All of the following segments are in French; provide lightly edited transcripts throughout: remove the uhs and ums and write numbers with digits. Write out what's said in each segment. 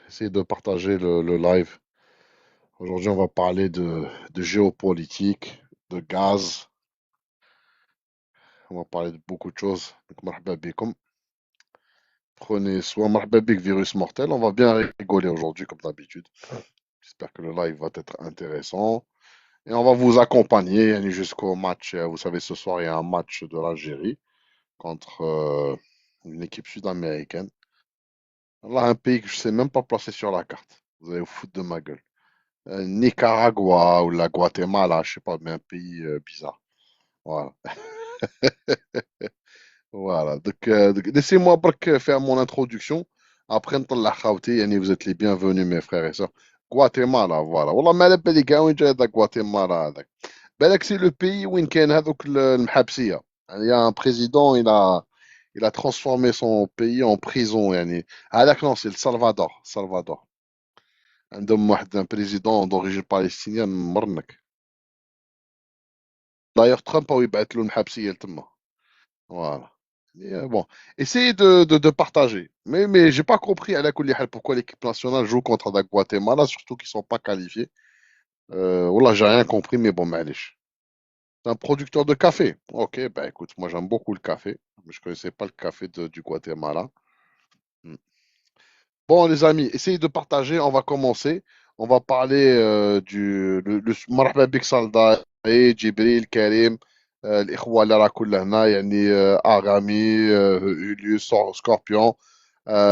Essayer de partager le live. Aujourd'hui, on va parler de géopolitique, de gaz. On va parler de beaucoup de choses. Donc, marhaba bikoum. Prenez soin. Marhaba bik, virus mortel. On va bien rigoler aujourd'hui, comme d'habitude. J'espère que le live va être intéressant. Et on va vous accompagner yani, jusqu'au match. Vous savez, ce soir, il y a un match de l'Algérie contre une équipe sud-américaine. Là, un pays que je ne sais même pas placer sur la carte. Vous allez vous foutre de ma gueule. Nicaragua ou la Guatemala, je sais pas, mais un pays bizarre. Voilà. Voilà. Donc, laissez-moi faire mon introduction. Après, نطلع خاوتي, يعني vous êtes les bienvenus, mes frères et sœurs. Guatemala, voilà. والله ما على بالي كاع وين جاي هذاك Guatemala هذاك. بالك سي لو بيي وين كاين هذوك المحابسية. يعني il y a un président, il a transformé son pays en prison يعني. هذاك non, c'est le Salvador. Salvador. عندهم واحد un président d'origine palestinienne مرنك. D'ailleurs, Trump a يبعث له المحابسية لتما. Voilà. Et, bon, essayez de partager. Mais j'ai pas compris à la kulli hal pourquoi l'équipe nationale joue contre la Guatemala, surtout qu'ils sont pas qualifiés. Voilà, j'ai rien compris, mais bon, معليش. C'est un producteur de café. Ok, bah écoute, moi j'aime beaucoup le café, mais je connaissais pas le café du Guatemala. Hmm. Bon, les amis, essayez de partager. On va commencer. On va parler du مرحبا بك صالدا جبريل كريم الإخوة اللي راكم لهنا يعني أغامي يوليوس سكوربيون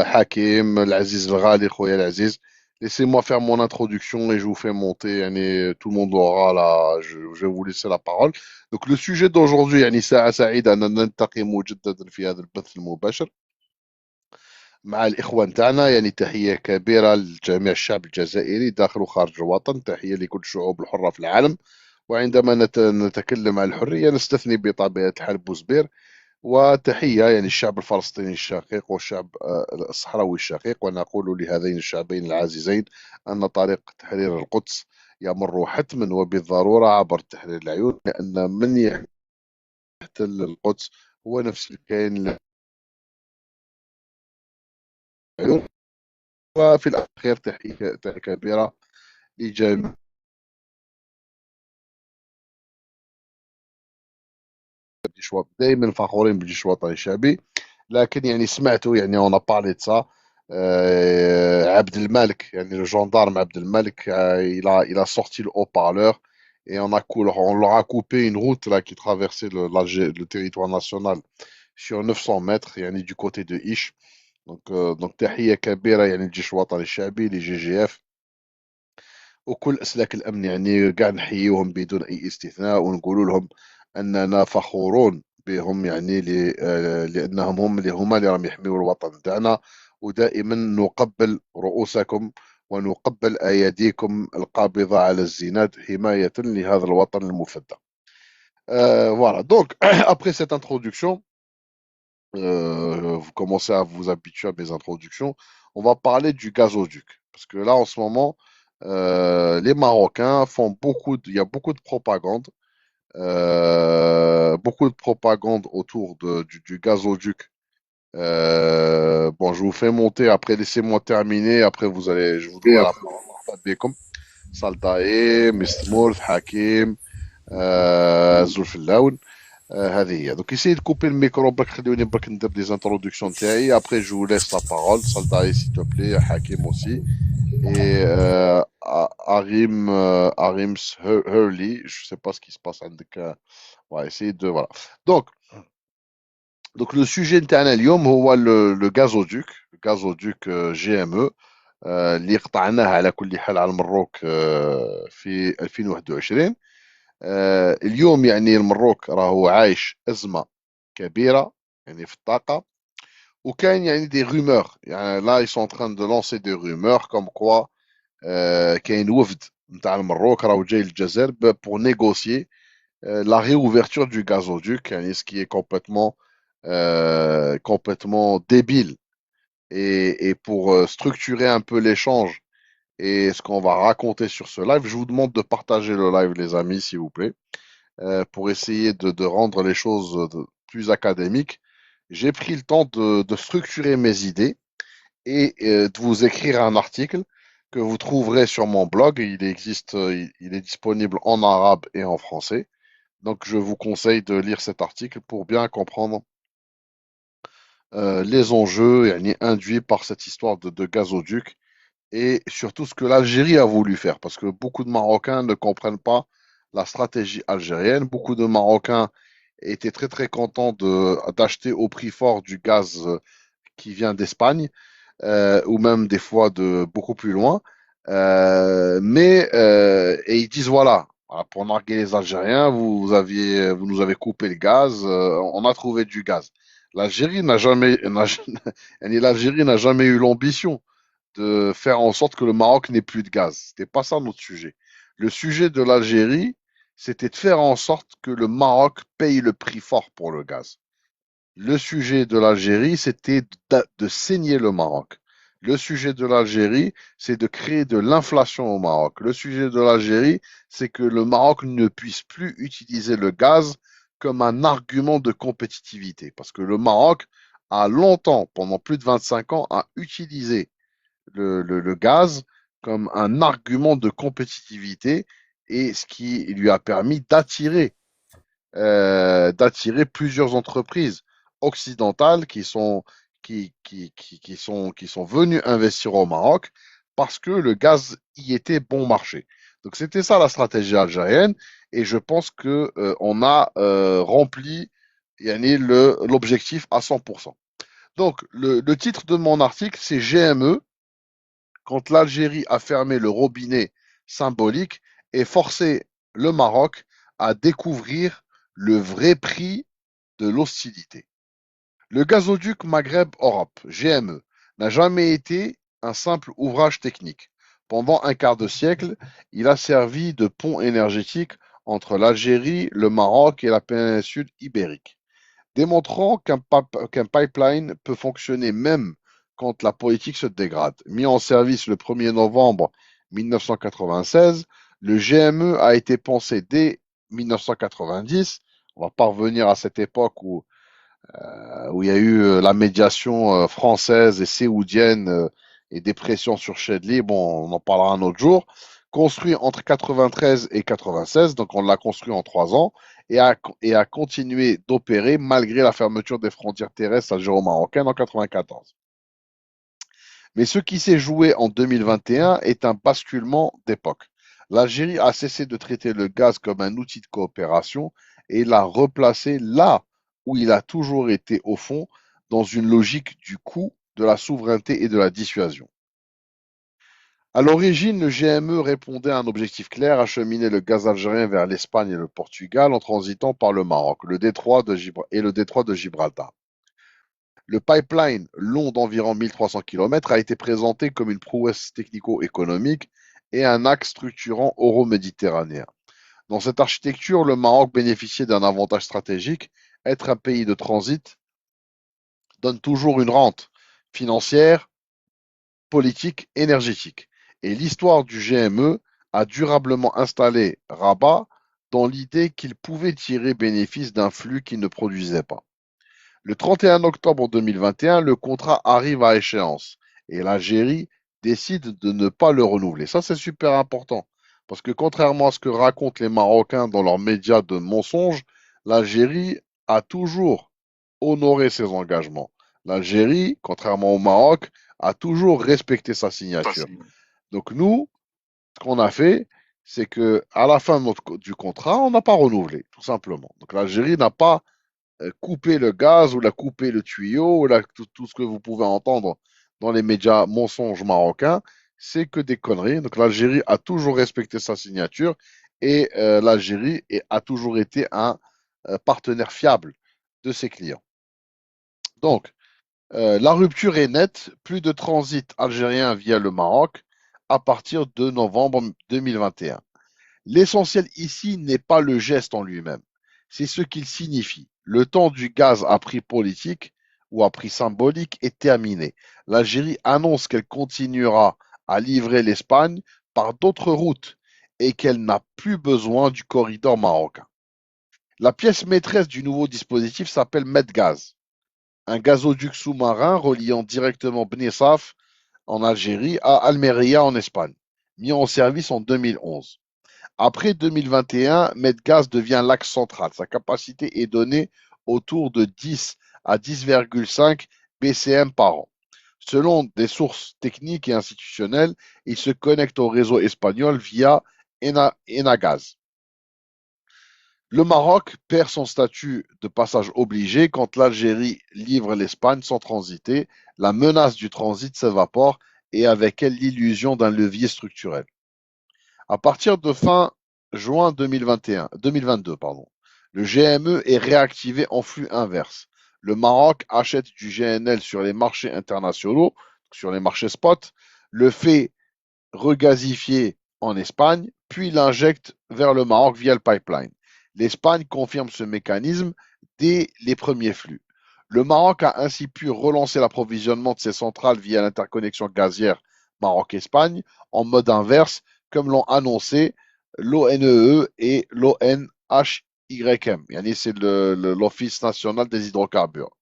حكيم العزيز الغالي خويا العزيز. Laissez-moi faire mon introduction et je vous fais monter يعني tout le monde aura là je vais vous laisser la parole. Donc le sujet d'aujourd'hui يعني ساعة سعيدة أن نلتقي مجددا في هذا البث المباشر مع الإخوة نتاعنا يعني تحية كبيرة لجميع الشعب الجزائري داخل وخارج الوطن تحية لكل الشعوب الحرة في العالم وعندما نتكلم عن الحرية نستثني بطبيعة الحال بوزبير وتحية يعني الشعب الفلسطيني الشقيق والشعب الصحراوي الشقيق ونقول لهذين الشعبين العزيزين أن طريق تحرير القدس يمر حتما وبالضرورة عبر تحرير العيون لأن من يحتل القدس هو نفس الكيان العيون. وفي الأخير تحية كبيرة لجميع الجيش الوطني دائما فخورين بالجيش الوطني الشعبي لكن يعني سمعتوا يعني اون بارلي de ça عبد الملك يعني le gendarme عبد الملك il a sorti le haut-parleur et on leur a coupé une route là qui traversait le territoire national sur 900 mètres يعني du côté de Ish donc تحية كبيرة يعني الجيش الوطني الشعبي لجي جي اف وكل أسلاك الأمن يعني قاعد نحييهم بدون أي استثناء ونقول لهم أننا فخورون بهم يعني لأنهم هم اللي هما اللي راهم يحميوا الوطن تاعنا ودائما نقبل رؤوسكم ونقبل أيديكم القابضة على الزناد حماية لهذا الوطن المفدى. Voilà, donc après cette introduction, vous commencez à vous habituer à mes introductions, on va parler du gazoduc. Parce que là, en ce moment, les Marocains font il y a beaucoup de propagande autour du gazoduc. Bon, je vous fais monter, après laissez-moi terminer, après je vous donnerai la parole. مرحبا بكم. سلطعي مستمور حكيم زول هذه هي دوك essayez de couper le micro برك خلوني برك ندير لي زانتروداكسيون تاعي après je vous laisse la parole Saldaï s'il te plaît Hakim aussi et Arim Hurley je sais pas ce qui se passe عندك on va essayer de voilà donc le sujet نتاعنا اليوم هو le gazoduc GME اللي قطعناه على كل حال على المروك في 2021 اليوم يعني المروك راهو عايش أزمة كبيرة يعني في الطاقة وكاين يعني دي rumeurs يعني là ils sont en train de lancer des rumeurs comme quoi كاين وفد نتاع المروك راهو جاي للجزائر pour négocier la réouverture du gazoduc يعني ce qui est complètement débile et pour structurer un peu l'échange et ce qu'on va raconter sur ce live, je vous demande de partager le live les amis s'il vous plaît. Pour essayer de rendre les choses plus académiques, j'ai pris le temps de structurer mes idées et de vous écrire un article que vous trouverez sur mon blog. Il existe, il est disponible en arabe et en français. Donc, je vous conseille de lire cet article pour bien comprendre les enjeux induits par cette histoire de gazoduc et surtout ce que l'Algérie a voulu faire. Parce que beaucoup de Marocains ne comprennent pas la stratégie algérienne. Beaucoup de Marocains étaient très très contents d'acheter au prix fort du gaz qui vient d'Espagne ou même des fois de beaucoup plus loin. Et ils disent voilà, pour narguer les Algériens, vous nous avez coupé le gaz, on a trouvé du gaz. L'Algérie n'a jamais, l'Algérie n'a jamais eu l'ambition de faire en sorte que le Maroc n'ait plus de gaz. C'était pas ça notre sujet. Le sujet de l'Algérie, c'était de faire en sorte que le Maroc paye le prix fort pour le gaz. Le sujet de l'Algérie, c'était de saigner le Maroc. Le sujet de l'Algérie, c'est de créer de l'inflation au Maroc. Le sujet de l'Algérie, c'est que le Maroc ne puisse plus utiliser le gaz comme un argument de compétitivité. Parce que le Maroc a longtemps, pendant plus de 25 ans, a utilisé le gaz comme un argument de compétitivité et ce qui lui a permis d'attirer plusieurs entreprises occidentales qui sont venues investir au Maroc parce que le gaz y était bon marché. Donc c'était ça la stratégie algérienne et je pense que on a rempli l'objectif à 100%. Donc le titre de mon article c'est GME quand l'Algérie a fermé le robinet symbolique et forcé le Maroc à découvrir le vrai prix de l'hostilité. Le gazoduc Maghreb-Europe, GME, n'a jamais été un simple ouvrage technique. Pendant un quart de siècle, il a servi de pont énergétique entre l'Algérie, le Maroc et la péninsule ibérique, démontrant qu'un pipeline peut fonctionner même quand la politique se dégrade. Mis en service le 1er novembre 1996, le GME a été pensé dès 1990. On va pas revenir à cette époque où il y a eu la médiation française et séoudienne et des pressions sur Chedli. Bon, on en parlera un autre jour. Construit entre 93 et 96, donc on l'a construit en 3 ans et a continué d'opérer malgré la fermeture des frontières terrestres algéro-marocaines en 94. Mais ce qui s'est joué en 2021 est un basculement d'époque. L'Algérie a cessé de traiter le gaz comme un outil de coopération et l'a replacé là où il a toujours été au fond, dans une logique du coût, de la souveraineté et de la dissuasion. À l'origine, le GME répondait à un objectif clair, acheminer le gaz algérien vers l'Espagne et le Portugal en transitant par le Maroc et le détroit de Gibraltar. Le pipeline, long d'environ 1300 km, a été présenté comme une prouesse technico-économique et un axe structurant euro-méditerranéen. Dans cette architecture, le Maroc bénéficiait d'un avantage stratégique. Être un pays de transit donne toujours une rente financière, politique, énergétique. Et l'histoire du GME a durablement installé Rabat dans l'idée qu'il pouvait tirer bénéfice d'un flux qu'il ne produisait pas. Le 31 octobre 2021, le contrat arrive à échéance et l'Algérie décide de ne pas le renouveler. Ça, c'est super important parce que contrairement à ce que racontent les Marocains dans leurs médias de mensonges, l'Algérie a toujours honoré ses engagements. L'Algérie, contrairement au Maroc, a toujours respecté sa signature. Donc nous, ce qu'on a fait, c'est que à la fin du contrat, on n'a pas renouvelé, tout simplement. Donc l'Algérie n'a pas couper le gaz ou la couper le tuyau, ou tout ce que vous pouvez entendre dans les médias mensonges marocains, c'est que des conneries. Donc l'Algérie a toujours respecté sa signature et l'Algérie a toujours été un partenaire fiable de ses clients. Donc, la rupture est nette, plus de transit algérien via le Maroc à partir de novembre 2021. L'essentiel ici n'est pas le geste en lui-même, c'est ce qu'il signifie. Le temps du gaz à prix politique ou à prix symbolique est terminé. L'Algérie annonce qu'elle continuera à livrer l'Espagne par d'autres routes et qu'elle n'a plus besoin du corridor marocain. La pièce maîtresse du nouveau dispositif s'appelle Medgaz, un gazoduc sous-marin reliant directement Bnessaf en Algérie à Almeria en Espagne, mis en service en 2011. Après 2021, Medgaz devient l'axe central. Sa capacité est donnée autour de 10 à 10,5 BCM par an. Selon des sources techniques et institutionnelles, il se connecte au réseau espagnol via Enagaz. Le Maroc perd son statut de passage obligé quand l'Algérie livre l'Espagne sans transiter. La menace du transit s'évapore et avec elle l'illusion d'un levier structurel. À partir de fin juin 2022, le GME est réactivé en flux inverse. Le Maroc achète du GNL sur les marchés internationaux, sur les marchés spot, le fait regasifier en Espagne, puis l'injecte vers le Maroc via le pipeline. L'Espagne confirme ce mécanisme dès les premiers flux. Le Maroc a ainsi pu relancer l'approvisionnement de ses centrales via l'interconnexion gazière Maroc-Espagne en mode inverse, comme l'ont annoncé l'ONEE et l'ONHYM. C'est l'Office national des hydrocarbures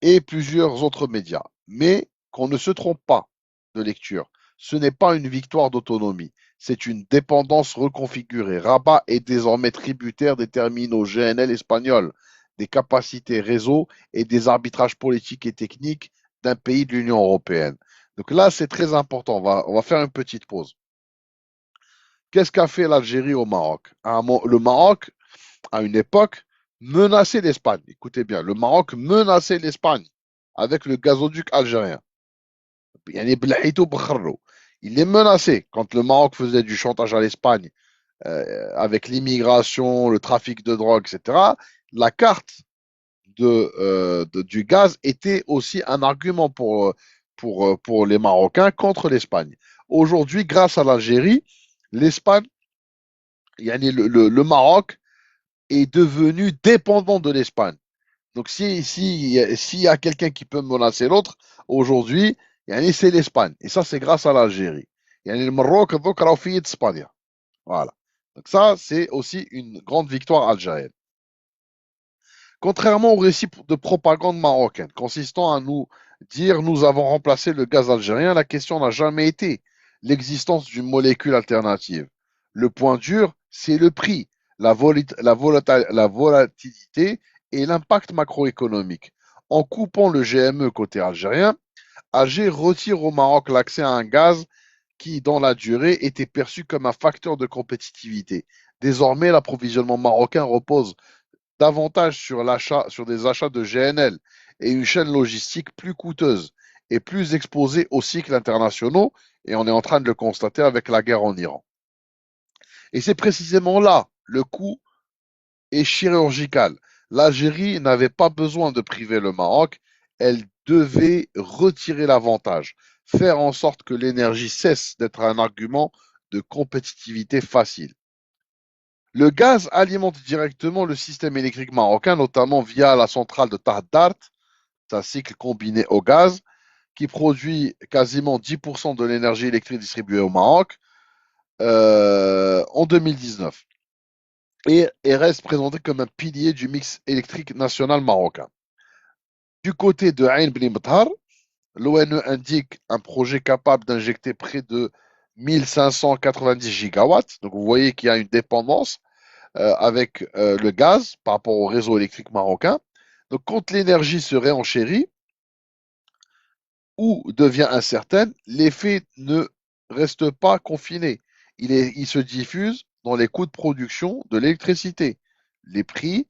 et plusieurs autres médias. Mais qu'on ne se trompe pas de lecture. Ce n'est pas une victoire d'autonomie, c'est une dépendance reconfigurée. Rabat est désormais tributaire des terminaux GNL espagnols, des capacités réseau et des arbitrages politiques et techniques d'un pays de l'Union européenne. Donc là, c'est très important. On va faire une petite pause. Qu'est-ce qu'a fait l'Algérie au Maroc? Le Maroc, à une époque, menaçait l'Espagne. Écoutez bien, le Maroc menaçait l'Espagne avec le gazoduc algérien. Il est menacé quand le Maroc faisait du chantage à l'Espagne avec l'immigration, le trafic de drogue, etc. La carte du gaz était aussi un argument pour les Marocains contre l'Espagne. Aujourd'hui, grâce à l'Algérie, l'Espagne, le Maroc est devenu dépendant de l'Espagne. Donc, s'il y a quelqu'un qui peut menacer l'autre, aujourd'hui, c'est l'Espagne. Et ça, c'est grâce à l'Algérie. Le Maroc, donc, a fait d'Espagne. Voilà. Donc, ça, c'est aussi une grande victoire algérienne. Contrairement au récit de propagande marocaine, consistant à nous dire nous avons remplacé le gaz algérien, la question n'a jamais été l'existence d'une molécule alternative. Le point dur, c'est le prix, la volatilité et l'impact macroéconomique. En coupant le GME côté algérien, Alger retire au Maroc l'accès à un gaz qui, dans la durée, était perçu comme un facteur de compétitivité. Désormais, l'approvisionnement marocain repose davantage sur des achats de GNL et une chaîne logistique plus coûteuse et plus exposée aux cycles internationaux, et on est en train de le constater avec la guerre en Iran. Et c'est précisément là le coût est chirurgical. L'Algérie n'avait pas besoin de priver le Maroc, elle devait retirer l'avantage, faire en sorte que l'énergie cesse d'être un argument de compétitivité facile. Le gaz alimente directement le système électrique marocain, notamment via la centrale de Tahdart, c'est un cycle combiné au gaz, qui produit quasiment 10% de l'énergie électrique distribuée au Maroc en 2019 et reste présenté comme un pilier du mix électrique national marocain. Du côté de Ain Bni Mthar, l'ONE indique un projet capable d'injecter près de 1590 gigawatts. Donc vous voyez qu'il y a une dépendance avec le gaz par rapport au réseau électrique marocain. Donc quand l'énergie se réenchérit ou devient incertaine, l'effet ne reste pas confiné. Il se diffuse dans les coûts de production de l'électricité, les prix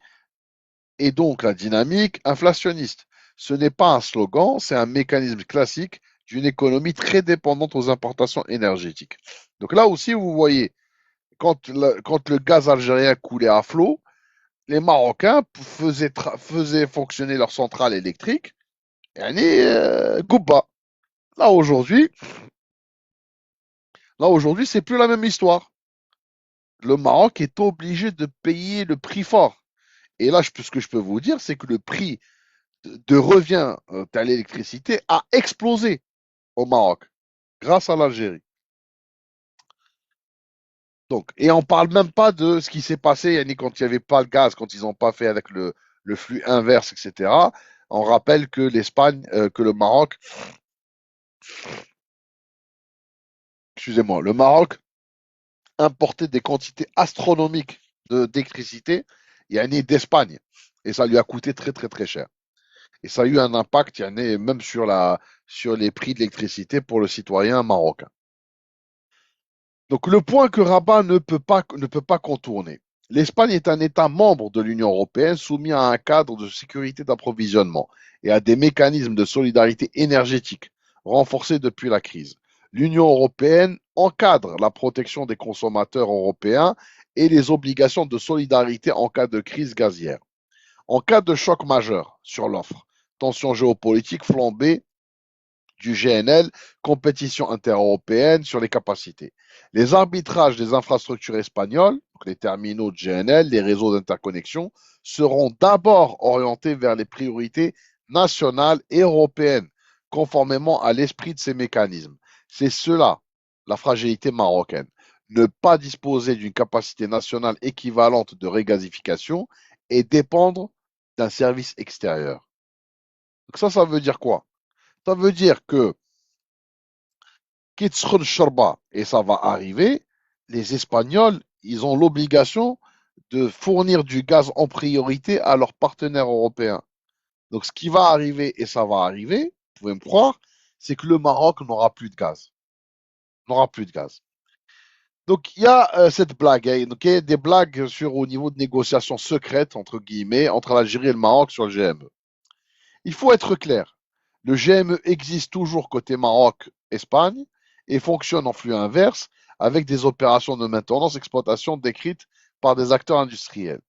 et donc la dynamique inflationniste. Ce n'est pas un slogan, c'est un mécanisme classique d'une économie très dépendante aux importations énergétiques. Donc là aussi, vous voyez, quand le gaz algérien coulait à flot, les Marocains faisaient fonctionner leur centrale électrique, Gouba. Là aujourd'hui, c'est plus la même histoire. Le Maroc est obligé de payer le prix fort. Et là, ce que je peux vous dire, c'est que le prix de revient à l'électricité a explosé au Maroc grâce à l'Algérie. Donc, et on parle même pas de ce qui s'est passé quand il n'y avait pas le gaz, quand ils n'ont pas fait avec le flux inverse, etc. On rappelle que l'Espagne, que le Maroc excusez-moi, le Maroc importait des quantités astronomiques d'électricité, yani d'Espagne. Et ça lui a coûté très très très cher. Et ça a eu un impact, yani, même sur les prix de l'électricité pour le citoyen marocain. Donc le point que Rabat ne peut pas contourner. L'Espagne est un État membre de l'Union européenne soumis à un cadre de sécurité d'approvisionnement et à des mécanismes de solidarité énergétique renforcés depuis la crise. L'Union européenne encadre la protection des consommateurs européens et les obligations de solidarité en cas de crise gazière. En cas de choc majeur sur l'offre, tensions géopolitiques flambées du GNL, compétition intereuropéenne sur les capacités. Les arbitrages des infrastructures espagnoles, donc les terminaux de GNL, les réseaux d'interconnexion, seront d'abord orientés vers les priorités nationales et européennes, conformément à l'esprit de ces mécanismes. C'est cela, la fragilité marocaine. Ne pas disposer d'une capacité nationale équivalente de régasification et dépendre d'un service extérieur. Donc ça veut dire quoi? Ça veut dire que Kitschr Shorba, et ça va arriver, les Espagnols, ils ont l'obligation de fournir du gaz en priorité à leurs partenaires européens. Donc ce qui va arriver, et ça va arriver, vous pouvez me croire, c'est que le Maroc n'aura plus de gaz. N'aura plus de gaz. Donc il y a cette blague, hein, donc, il y a des blagues au niveau de négociations secrètes, entre guillemets, entre l'Algérie et le Maroc sur le GME. Il faut être clair, le GME existe toujours côté Maroc-Espagne et fonctionne en flux inverse avec des opérations de maintenance-exploitation décrites par des acteurs industriels.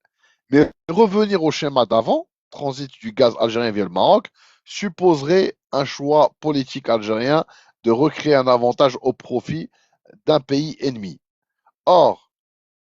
Mais revenir au schéma d'avant, transit du gaz algérien via le Maroc, supposerait un choix politique algérien de recréer un avantage au profit d'un pays ennemi. Or,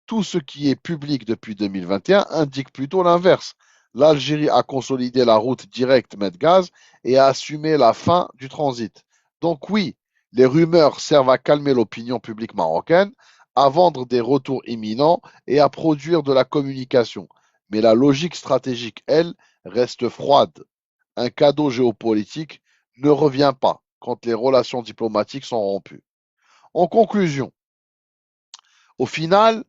tout ce qui est public depuis 2021 indique plutôt l'inverse. L'Algérie a consolidé la route directe Medgaz et a assumé la fin du transit. Donc oui, les rumeurs servent à calmer l'opinion publique marocaine, à vendre des retours imminents et à produire de la communication. Mais la logique stratégique, elle, reste froide. Un cadeau géopolitique ne revient pas quand les relations diplomatiques sont rompues. En conclusion, au final,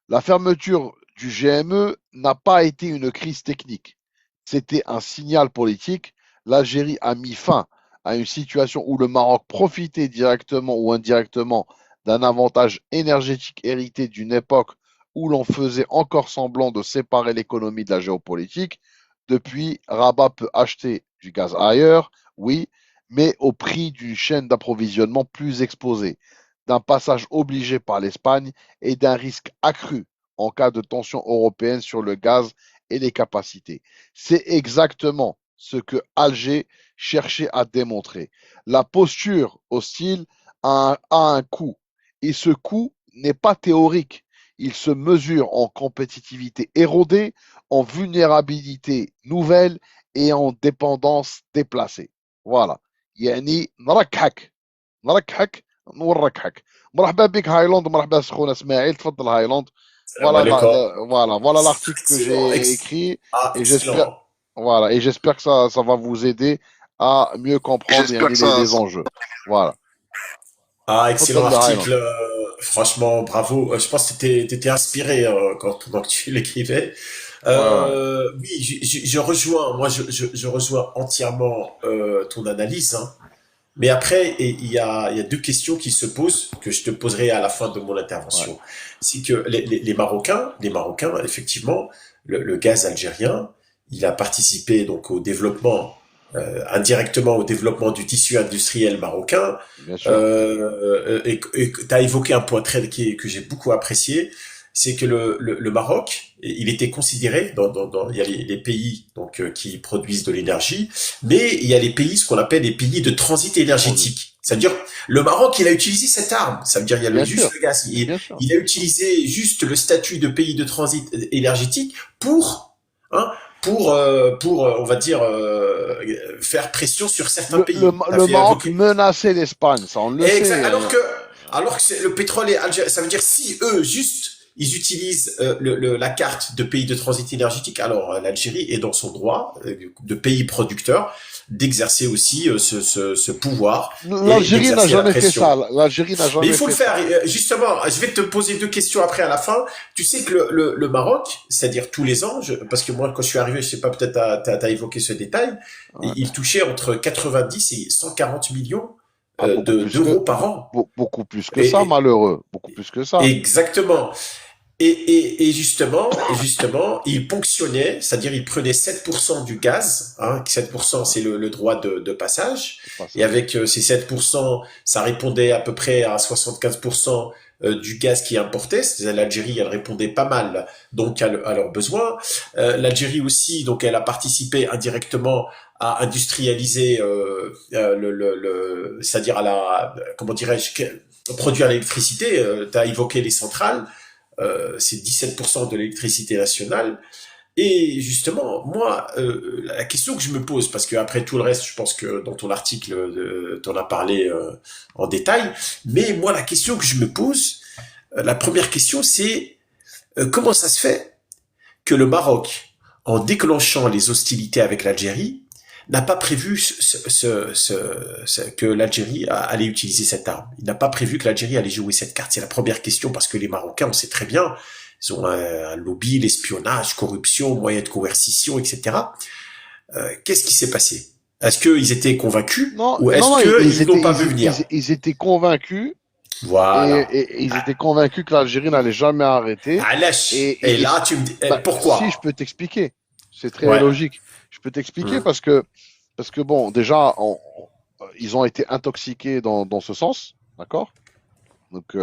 la fermeture du GME n'a pas été une crise technique. C'était un signal politique. L'Algérie a mis fin à une situation où le Maroc profitait directement ou indirectement d'un avantage énergétique hérité d'une époque où l'on faisait encore semblant de séparer l'économie de la géopolitique. Depuis, Rabat peut acheter du gaz ailleurs, oui, mais au prix d'une chaîne d'approvisionnement plus exposée, d'un passage obligé par l'Espagne et d'un risque accru en cas de tension européenne sur le gaz et les capacités. C'est exactement ce que Alger cherchait à démontrer. La posture hostile a un coût et ce coût n'est pas théorique. Il se mesure en compétitivité érodée, en vulnérabilité nouvelle et en dépendance déplacée. Voilà. يعني نركحك نركحك نوركحك. مرحبا بك هايلاند، مرحبا سخونة اسماعيل، تفضل هايلاند. Salam alaikum. Voilà l'article que Excellent, j'ai écrit et j'espère, excellent. voilà, et j'espère que ça va vous aider à mieux comprendre J'espère que ça. les enjeux. Voilà. Excellent تفضل article. هايلاند. Franchement, bravo. Je pense que t'étais inspiré quand tu l'écrivais. Ouais, ouais, Oui, je rejoins. Moi, je rejoins entièrement ton analyse, hein. Mais après, il y a deux questions qui se posent que je te poserai à la fin de mon ouais, intervention. C'est que les Marocains, effectivement, le gaz algérien, il a participé donc au développement, indirectement au développement du tissu industriel marocain. bien sûr. Et tu as évoqué un point que j'ai beaucoup apprécié, c'est que le Maroc, il était considéré il y a les pays donc qui produisent de l'énergie, mais il y a les pays, ce qu'on appelle les pays de transit Transit. énergétique. C'est-à-dire, le Maroc, il a utilisé cette arme. Ça veut dire, il y a Bien juste sûr, le gaz. bien sûr. Il a utilisé juste le statut de pays de transit énergétique hein, on va dire, faire pression sur certains pays. Tu as Le fait Maroc invoquer. menaçait l'Espagne, ça on le Exact. sait. Alors que le pétrole est algérien, ça veut dire si eux, juste, ils utilisent la carte de pays de transit énergétique. Alors l'Algérie est dans son droit de pays producteur d'exercer aussi ce pouvoir et L'Algérie n'a d'exercer la jamais fait pression. ça. L'Algérie n'a Mais il jamais faut le fait faire. ça. Justement, je vais te poser deux questions après à la fin. Tu sais que le Maroc, c'est-à-dire tous les ans, parce que moi quand je suis arrivé, je sais pas, peut-être t'as évoqué ce détail, Ouais. il touchait entre 90 et 140 millions Ah, d'euros par an. beaucoup plus que ça, Et, malheureux. Beaucoup plus que ça. exactement. Et justement, il ponctionnait, c'est-à-dire il prenait 7% du gaz, hein, 7% Ouais, c'est le droit de passage, de et passage. avec ces 7%, ça répondait à peu près à 75% du gaz qui importait, c'est-à-dire l'Algérie, elle répondait pas mal donc à leurs besoins. L'Algérie aussi, donc elle a participé indirectement à industrialiser, c'est-à-dire à la, comment dirais-je, produire l'électricité. Tu as évoqué les centrales. C'est 17% de l'électricité nationale. Et justement, moi, la question que je me pose, parce que après tout le reste, je pense que dans ton article, t'en as parlé en détail, mais moi, la question que je me pose, la première question, c'est comment ça se fait que le Maroc, en déclenchant les hostilités avec l'Algérie, n'a pas prévu que l'Algérie allait utiliser cette arme. Il n'a pas prévu que l'Algérie allait jouer cette carte. C'est la première question parce que les Marocains, on sait très bien, ils ont un lobby, l'espionnage, corruption, moyens de coercition, etc. Qu'est-ce qui s'est passé? Est-ce qu'ils étaient convaincus Non, ou non, est-ce non, qu'ils n'ont pas vu venir? ils étaient convaincus Voilà. et ils étaient convaincus que l'Algérie n'allait jamais arrêter. Ah, lâche. Et Et là, tu me dis, bah, si je pourquoi? peux t'expliquer, c'est très Ouais. logique. Je peux t'expliquer Hum. parce que bon, déjà, ils ont été intoxiqués dans ce sens, d'accord? Donc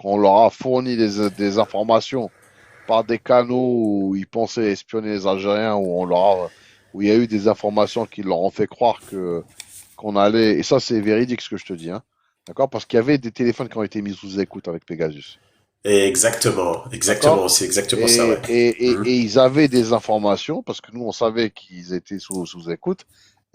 on leur a fourni des informations par des canaux où ils pensaient espionner les Algériens, où il y a eu des informations qui leur ont fait croire que qu'on allait, et ça c'est véridique ce que je te dis, hein, d'accord? Parce qu'il y avait des téléphones qui ont été mis sous écoute avec Pegasus, Exactement, d'accord? exactement, c'est exactement ça, ouais. Et ils avaient des informations, parce que nous on savait qu'ils étaient sous écoute,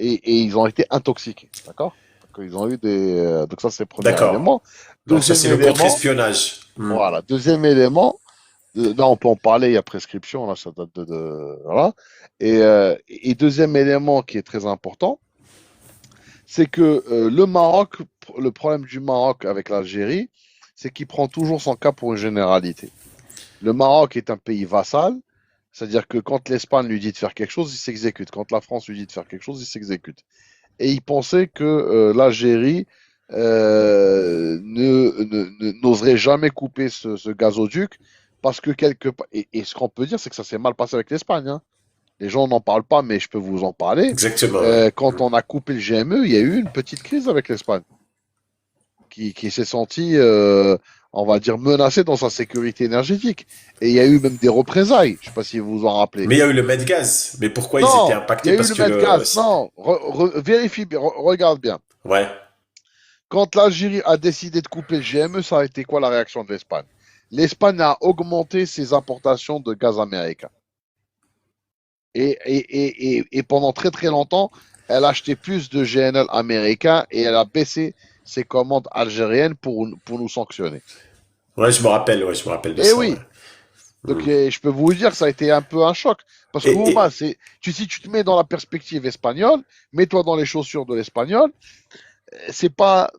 et ils ont été intoxiqués, d'accord? Donc, ils ont eu donc ça c'est le premier D'accord. élément. Donc ça, Deuxième c'est le élément, contre-espionnage. voilà, deuxième élément, là, on peut en parler, il y a prescription, là, ça date voilà. Et deuxième élément qui est très important, c'est que le Maroc, le problème du Maroc avec l'Algérie, c'est qu'il prend toujours son cas pour une généralité. Le Maroc est un pays vassal, c'est-à-dire que quand l'Espagne lui dit de faire quelque chose, il s'exécute. Quand la France lui dit de faire quelque chose, il s'exécute. Et il pensait que l'Algérie n'oserait jamais couper ce gazoduc parce que quelque part, et ce qu'on peut dire, c'est que ça s'est mal passé avec l'Espagne, hein. Les gens n'en parlent pas, mais je peux vous en parler. Exactement, ouais. Quand on a coupé le GME, il y a eu une petite crise avec l'Espagne qui s'est sentie, on va dire, menacée dans sa sécurité énergétique. Et il y a eu même des représailles. Je ne sais pas si vous vous en rappelez. Mais il y a eu le Medgaz. Mais pourquoi ils étaient Non, il y impactés? a eu Parce le que le... Medgaz. Non, vérifie, regarde bien. Ouais. Quand l'Algérie a décidé de couper le GME, ça a été quoi la réaction de l'Espagne? L'Espagne a augmenté ses importations de gaz américain. Et pendant très très longtemps, elle a acheté plus de GNL américain et elle a baissé ses commandes algériennes pour nous sanctionner. Ouais, ouais, je me rappelle de Et ça, ouais. oui, donc Hmm. je peux vous dire que ça a été un peu un choc. Parce que Et, Ouma, si tu te mets dans la perspective espagnole, mets-toi dans les chaussures de l'espagnol, c'est pas,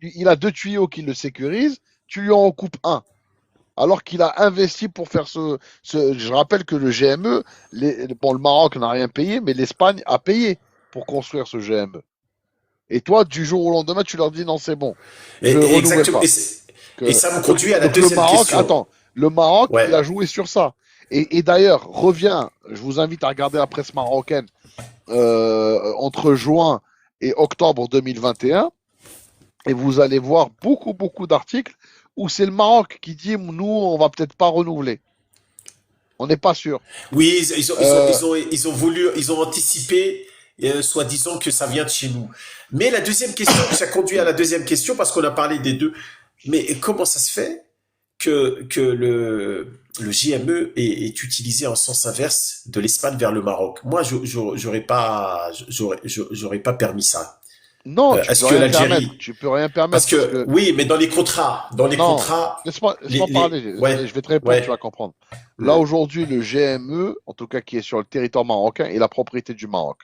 il a deux tuyaux qui le sécurisent, tu lui en coupes un. Alors qu'il a investi pour faire je rappelle que le GME, bon, le Maroc n'a rien payé, mais l'Espagne a payé pour construire ce GME. Et toi, du jour au lendemain, tu leur dis non, c'est bon, je renouvelle exactement. pas. Et ça me Donc, conduit à la donc le deuxième Maroc, question. attends, le Maroc, Ouais. il a joué sur ça. Et d'ailleurs, reviens, je vous invite à regarder la presse marocaine entre juin et octobre 2021, et vous allez voir beaucoup, beaucoup d'articles où c'est le Maroc qui dit, nous, on va peut-être pas renouveler. On n'est pas sûr. Oui, Euh, ils ont voulu, ils ont anticipé, soi-disant que ça vient de chez nous. Mais la deuxième question, ça conduit à la deuxième question parce qu'on a parlé des deux. Mais comment ça se fait que le JME est utilisé en sens inverse de l'Espagne vers le Maroc? Moi, j'aurais pas permis ça. Non, tu peux Est-ce que rien permettre. l'Algérie, Tu peux rien parce permettre parce que que oui, mais dans les non, contrats, laisse-moi parler. ouais, Je vais te répondre, tu vas ouais, comprendre. Là, hmm. aujourd'hui, le GME, en tout cas qui est sur le territoire marocain, est la propriété du Maroc.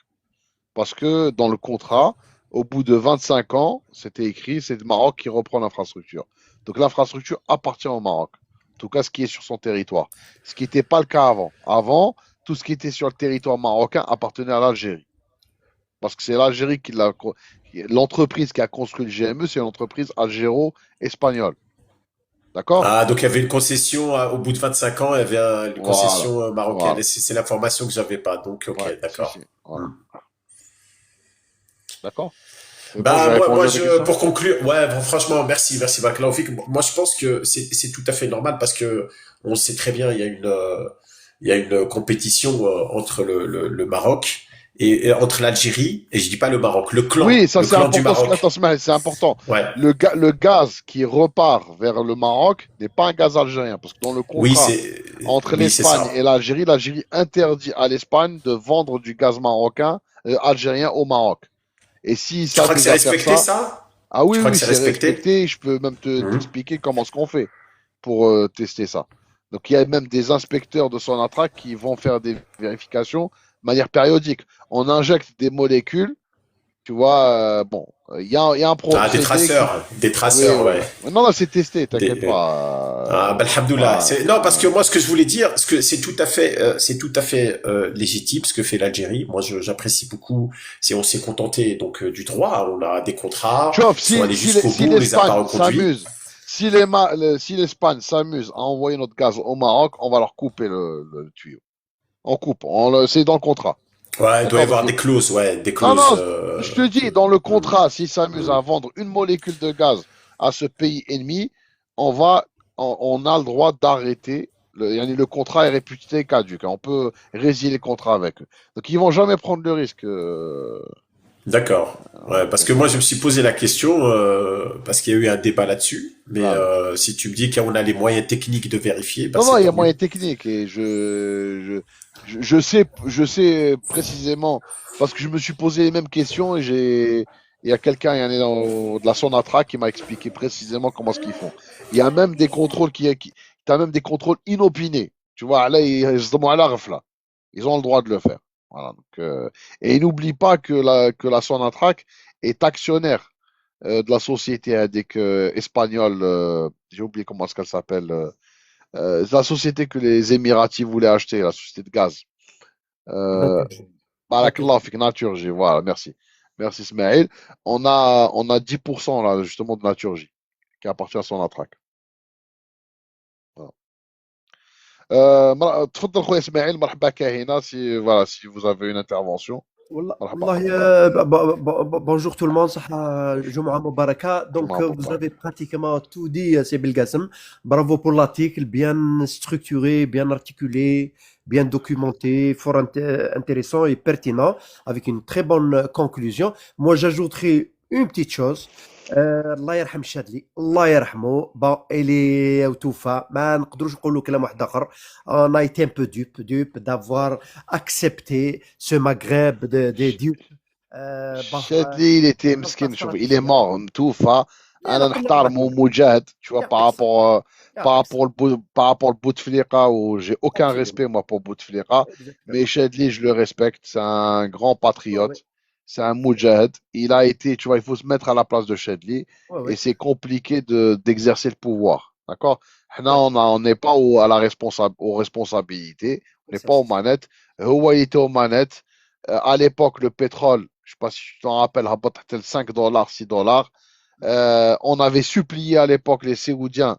Parce que dans le contrat, au bout de 25 ans, c'était écrit, c'est le Maroc qui reprend l'infrastructure. Donc l'infrastructure appartient au Maroc. En tout cas, ce qui est sur son territoire. Ce qui n'était pas le cas avant. Avant, tout ce qui était sur le territoire marocain appartenait à l'Algérie. Parce que c'est l'Algérie qui l'a. L'entreprise qui a construit le GME, c'est une entreprise algéro-espagnole. D'accord? Ah, donc il y avait une concession au bout de 25 ans, il y avait une Voilà. concession marocaine. Voilà. Et c'est l'information que j'avais pas. Donc, Ouais, ok, si, d'accord. si. Hmm. Voilà. D'accord? C'est bon, j'ai Bah répondu à ta moi question? pour conclure, ouais, bon, franchement, merci Barakallahu Fik. Moi je pense que c'est tout à fait normal parce que on sait très bien il y a une compétition entre le Maroc et entre l'Algérie et je dis pas le Maroc, Oui, ça le c'est clan du important. Attends, Maroc. Smaïl, c'est important. Ouais, Le gaz qui repart vers le Maroc n'est pas un gaz algérien. Parce que dans le oui contrat c'est entre oui c'est l'Espagne ça. et l'Algérie, l'Algérie interdit à l'Espagne de vendre du gaz marocain, algérien au Maroc. Et s'ils Tu crois que s'amusent c'est à faire respecté ça, ça? ah oui, Tu crois oui, que c'est c'est respecté? respecté. Je peux même Mhm. t'expliquer comment ce qu'on fait pour tester ça. Donc, il y a même des inspecteurs de Sonatrach qui vont faire des vérifications de manière périodique. On injecte des molécules, tu vois, bon, il y a un Ah procédé qui. des Oui, traceurs, oui, ouais. oui. Non, non, c'est testé, Des, t'inquiète pas. Ah, bah, alhamdoulilah. Voilà. Non, parce que moi, ce que je voulais dire, ce que c'est tout à fait légitime ce que fait l'Algérie. Moi, j'apprécie beaucoup. On s'est contenté donc du droit. On a des contrats Sauf qui sont allés jusqu'au si bout. On les a pas l'Espagne reconduits. s'amuse, si l'Espagne s'amuse à envoyer notre gaz au Maroc, on va leur couper le tuyau. On coupe. C'est dans le contrat. Ouais, il doit y D'accord? Parce avoir que, des clauses, ouais, des non, clauses. non, je te dis, dans le Hmm, contrat, s'ils s'amusent hmm. à vendre une molécule de gaz à ce pays ennemi, on va, on a le droit d'arrêter. Le contrat est réputé caduc, hein. On peut résilier le contrat avec eux. Donc, ils vont jamais prendre le risque. D'accord. Ouais, parce que moi, je me suis posé la question parce qu'il y a eu un débat là-dessus. Mais Voilà. si tu me dis qu'on a les moyens techniques de vérifier, bah Non, non, c'est il y a tant moyen mieux. technique et je sais précisément parce que je me suis posé les mêmes questions et il y a quelqu'un, il y en a de la Sonatra qui m'a expliqué précisément comment ce qu'ils font. Il y a même des contrôles t'as même des contrôles inopinés. Tu vois, là, ils ont le droit de le faire. Voilà. Donc, et n'oublie pas que la Sonatrach est actionnaire de la société indique, espagnole. J'ai oublié comment est-ce qu'elle s'appelle. La société que les Émiratis voulaient acheter, la société de gaz. Euh, Naturgy. Barakallah Naturgy. fik Naturgy, voilà, merci. Merci Ismaël. On a 10% là, justement, de Naturgy, qui appartient à son attraque. Voilà. تفضل خويا اسماعيل مرحبا كاهنة si voilà si vous avez une intervention مرحبا والله bonjour tout le monde, صحة جمعة مباركة. Donc, جمعة vous مباركة. avez pratiquement tout dit, c'est Belgasem. Bravo pour l'article, bien structuré, bien articulé, bien documenté, fort intéressant et pertinent, avec une très bonne conclusion. Moi, j'ajouterai une petite chose. الله يرحم الشاذلي الله يرحمه bon اللي توفى ما نقدروش نقولوا كلام واحد اخر. On a été un peu dupe d'avoir accepté ce Maghreb de dupes. Bon, Chadli, il était غلطة مسكين شوف il est استراتيجية. mort متوفى لا لا انا قلنا الله نحترمه يرحمه. مجاهد tu vois يعطيك الصحة يعطيك الصحة. par rapport au Bouteflika où j'ai aucun Absolument. respect moi pour Bouteflika mais Exactement. Chadli je le respecte c'est un grand Ouais, ouais. patriote c'est un moujahid il a été tu vois il faut se mettre à la place de Chadli Ouais, et ouais. c'est compliqué d'exercer le pouvoir d'accord Ouais. on n'est pas à la aux responsabilités on n'est pas aux Exercice. manettes هو il était aux manettes à l'époque le pétrole je sais pas si tu t'en rappelles, هبط حتى ل 5 dollars, 6 dollars. On avait supplié à l'époque les Séoudiens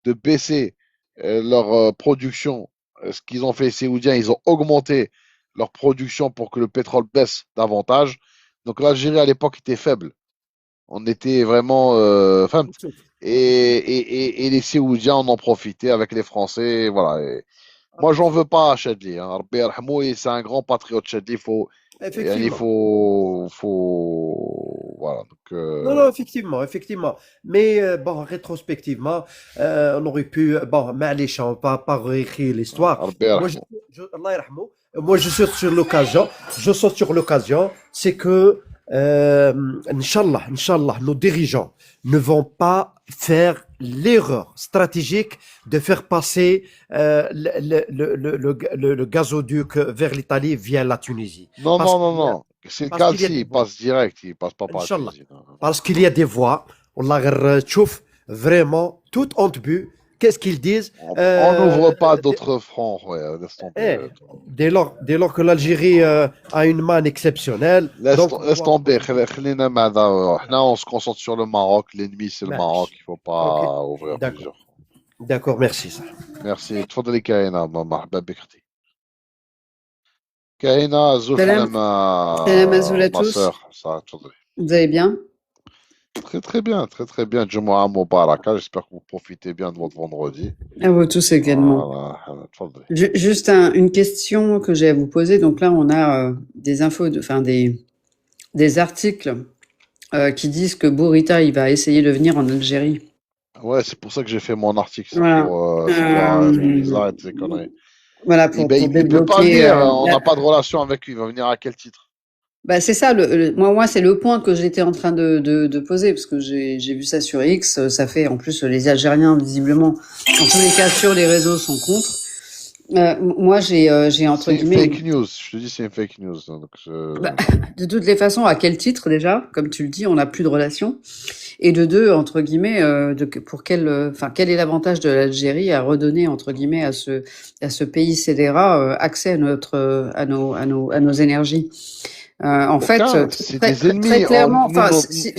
de baisser leur production. Ce qu'ils ont fait, les Séoudiens, ils ont augmenté leur production pour que le pétrole baisse davantage. Donc l'Algérie à l'époque était faible. On était vraiment faible. شوف Et les Séoudiens en ont profité avec les Français. Et voilà. Et moi, j'en veux pas à Chadli. Hein. Rabbi yarhamou, et c'est un grand patriote, Chadli. Il effectivement. voilà. Donc, Non, non, effectivement, effectivement. Mais bon, rétrospectivement, on aurait pu, bon, معليش, on va pas réécrire l'histoire. Rabbi Moi, yarhamou. Allah يرحمه. Moi, je saute sur l'occasion. Je saute sur l'occasion. C'est que Inch'Allah, nos dirigeants ne vont pas faire l'erreur stratégique de faire passer le gazoduc vers l'Italie via la Tunisie. Non, Parce non, non, qu'il y a, non. C'est le parce cas qu'il y a ici, des il voies. passe direct, il passe pas par la Inch'Allah. Tunisie. Non, non, non. Parce qu'il y a des voix. والله غير تشوف vraiment tout en but. Qu'est-ce qu'ils disent? On n'ouvre pas d'autres fronts, ouais, laisse tomber. Eh, dès lors que l'Algérie a une manne exceptionnelle, donc on Laisse doit tomber. prendre. خلينا مع ذا. Là, on se concentre sur le Maroc. L'ennemi, c'est le Maroc. معلش. Il faut Ok, pas ouvrir d'accord. plusieurs fronts. D'accord, merci ça. Merci. تفضلي كاينة مرحبا بك اختي. كاينة زوف Salam, salam Azoul à ma tous. sœur. Ça, تفضلي. Vous allez bien? Très très bien, très très bien. Jumu'ah Mubaraka. J'espère que vous profitez bien de votre vendredi. À vous tous également. Voilà. تفضلي. Juste une question que j'ai à vous poser. Donc là, on a des infos, enfin des articles qui disent que Bourita, il va essayer de venir en Algérie. Ouais, c'est pour ça que j'ai fait mon article. C'est Voilà. pour voir. Ils arrêtent ces conneries. Voilà, Il pour peut pas débloquer. venir. On n'a pas de relation avec lui. Il va venir à quel titre? Bah, c'est ça, moi, c'est le point que j'étais en train de poser, parce que j'ai vu ça sur X. Ça fait, en plus, les Algériens, visiblement, en tous les cas, sur les réseaux, sont contre. Moi, j'ai entre C'est une guillemets. fake news. Je te dis, c'est une fake news. Donc, Bah, de toutes les façons, à quel titre déjà? Comme tu le dis, on n'a plus de relation. Et de deux, entre guillemets, pour quel est l'avantage de l'Algérie à redonner entre guillemets à ce pays scélérat accès à nos énergies. En fait, aucun. C'est très, des très, très ennemis. clairement, Nous, enfin,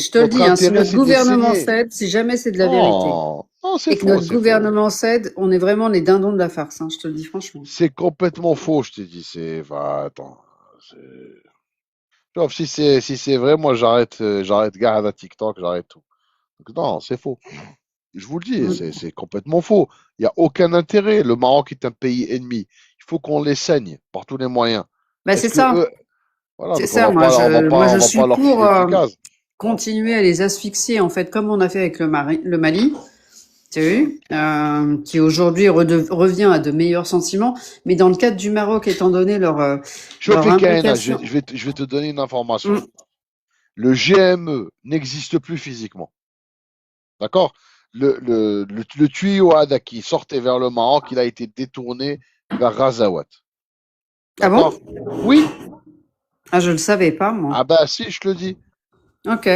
je te le notre dis, hein, si intérêt, notre c'est de les gouvernement saigner. cède, si jamais c'est de la vérité, Non, non, c'est et que faux, notre c'est faux. gouvernement cède, on est vraiment les dindons de la farce, hein, je te le dis franchement. C'est complètement faux, je t'ai dit. Enfin, attends. Sauf si c'est vrai, moi, j'arrête garde à TikTok, j'arrête tout. Donc, non, c'est faux. Je vous le dis, Mm. c'est complètement faux. Il n'y a aucun intérêt. Le Maroc est un pays ennemi. Il faut qu'on les saigne par tous les moyens. Bah, Est-ce c'est que ça, eux, voilà, c'est donc ça. on Moi, je va suis pas leur pour filer du gaz. continuer à les asphyxier, en fait, comme on a fait avec le Mali. Tu as vu, qui aujourd'hui revient à de meilleurs sentiments, mais dans le cadre du Maroc, étant donné leur Chauffe Kaina, implication. je vais te donner une information. Mm. Le GME n'existe plus physiquement. D'accord? Le tuyau Ada qui sortait vers le Maroc, il a été détourné vers Razawat. Ah bon? D'accord? Oui. Ah, je le savais pas, moi. Ah bah si, je te le dis. Ok.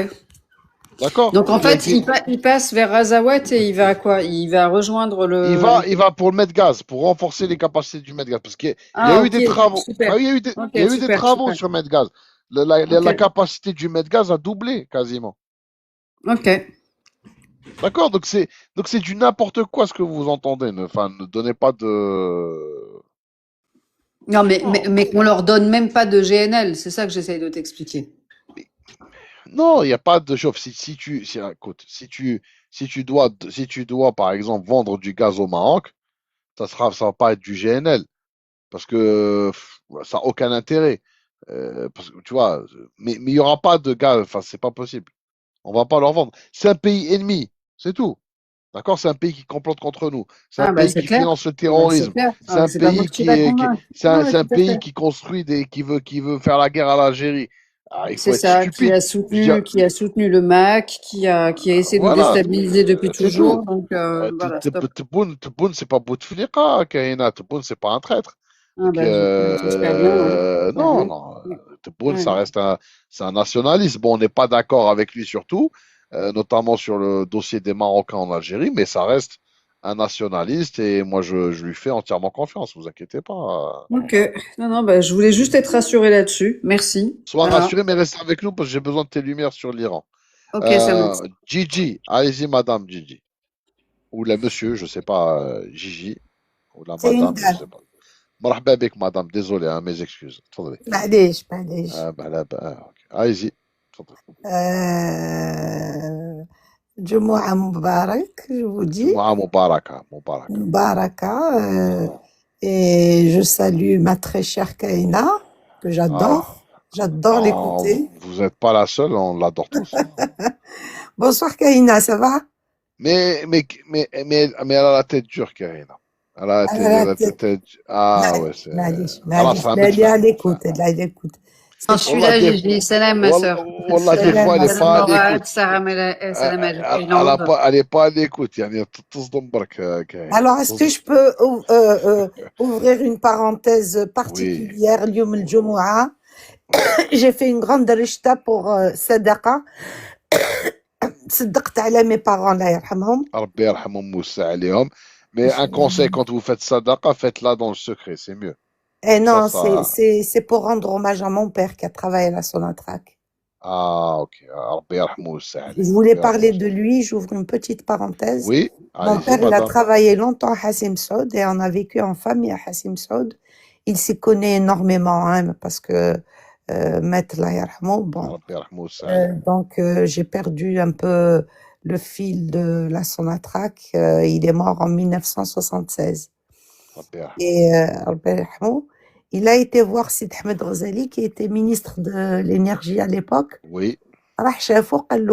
D'accord? Donc en Il a fait, été- il passe vers Razawat et il va à quoi? Il va rejoindre il va pour le Medgaz, pour renforcer les capacités du Medgaz. Parce qu'il y a Ah, eu ok, des travaux. super. Ah oui, Ok, il y a eu des super, travaux super. sur Medgaz. Ok, La capacité du Medgaz a doublé quasiment. ok. D'accord? Donc c'est du n'importe quoi ce que vous entendez. Enfin, ne donnez pas de. Non, Non. mais qu'on leur donne même pas de GNL, c'est ça que j'essaye de t'expliquer. Non, il n'y a pas de chauffe. Écoute, si tu dois, par exemple, vendre du gaz au Maroc, ça va pas être du GNL. Parce que ça n'a aucun intérêt. Parce que, tu vois, mais il n'y aura pas de gaz, enfin, c'est pas possible. On va pas leur vendre. C'est un pays ennemi, c'est tout. D'accord? C'est un pays qui complote contre nous. C'est un Ah, bah, pays c'est qui clair. finance le Ah, bah, c'est terrorisme. clair. C'est Ah, un c'est pas moi pays qui va convaincre. c'est Ouais, c'est un tout à fait. pays qui construit qui veut faire la guerre à l'Algérie. Ah, il faut C'est être ça, stupide. Je veux dire, qui a soutenu le MAC, qui a essayé de nous voilà, déstabiliser depuis c'est tout. toujours. Donc, voilà, stop. Tebboune, c'est pas Bouteflika, Kaina. Tebboune, c'est pas un traître. Ah, Donc, bah, j'espère bien, ouais. J'espère non, bien. non. Ouais. Tebboune, Ouais. c'est un nationaliste. Bon, on n'est pas d'accord avec lui surtout, notamment sur le dossier des Marocains en Algérie, mais ça reste un nationaliste et moi, je lui fais entièrement confiance. Vous inquiétez pas. Ok. Non, non, bah, je voulais juste être rassurée là-dessus. Merci. Sois Voilà. rassuré, mais reste avec nous parce que j'ai besoin de tes lumières sur l'Iran. Ok, ça marche. Gigi, allez-y, madame Gigi. Ou la monsieur, je sais pas, Gigi. Ou la C'est une madame, je dame. sais pas. مرحبا بك madame, désolé, hein, mes excuses. تفضلي. معليش أوكي. allez-y. تفضلي. جمعة مبارك, je vous dis. جمعة مباركة مباركة. Mbaraka. Ah, Et je salue ma très chère Kaina, que ah, j'adore. J'adore ah, l'écouter. vous n'êtes pas la seule, on l'adore tous. Bonsoir Kaina, ça va? Mais elle a la tête dure, Karina. Elle a Elle a la la tête. tête. Ah ouais, c'est. معليش خلاص معليش لا فهمت لي فهم. à l'écoute, elle est à l'écoute. Non, C'est je suis Wallah, là, des Gigi. fois, Salam, ma wallah, sœur. wallah, des Salam. fois, elle est Salam pas à Salam, Morad. l'écoute. Salam, Elle est pas à l'écoute. يعني تصدم برك كاين. Alors, est-ce que je peux ouvrir une parenthèse Oui, particulière, اليوم الجمعة j'ai fait une grande rishta pour Sadaqa. تصدقت على mes parents الله يرحمهم. ربي يرحمهم ويوسع عليهم. Mais un conseil, quand vous faites sadaqa, faites-la dans le secret, c'est mieux. Et Comme non, ça. c'est pour rendre hommage à mon père qui a travaillé à la Sonatrach. Ah, ok. ربي يرحمه ويوسع عليه. Je voulais ربي يرحمه parler de ويوسع عليه. lui, j'ouvre une petite parenthèse. Oui, Mon allez-y, père, il a madame. travaillé longtemps à Hassim Saoud et on a vécu en famille à Hassim Saoud. Il s'y connaît énormément, hein, parce que Maître Allah yarhamou, bon. ربي يرحمه ويوسع عليه. Donc, j'ai perdu un peu le fil de la Sonatrach. Il est mort en 1976. ربي يرحمه. Et Allah yarhamou, il a été voir Sid Ahmed Ghazali, qui était ministre de l'énergie à l'époque. Oui, راح شافو قال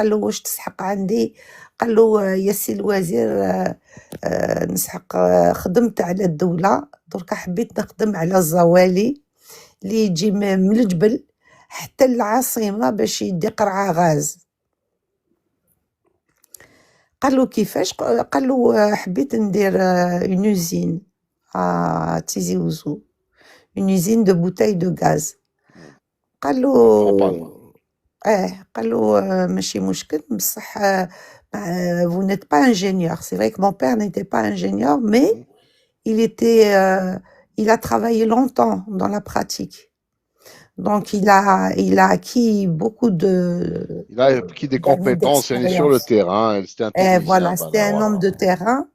له واش تسحق عندي؟ قال له يا سي الوزير نسحق خدمت على الدولة، دركا حبيت نخدم على الزوالي اللي يجي من الجبل حتى العاصمة باش يدي قرعة غاز. قال له كيفاش؟ قال له حبيت ندير une usine à Tizi Ouzou, une usine de bouteilles de gaz. قال له قال له ماشي مشكل بصح vous n'êtes pas ingénieur. C'est vrai que mon père n'était pas ingénieur, mais il a travaillé longtemps dans la pratique. Donc il a acquis beaucoup de il a acquis des compétences sur le terrain. C'était un et technicien. voilà, c'était un homme de terrain.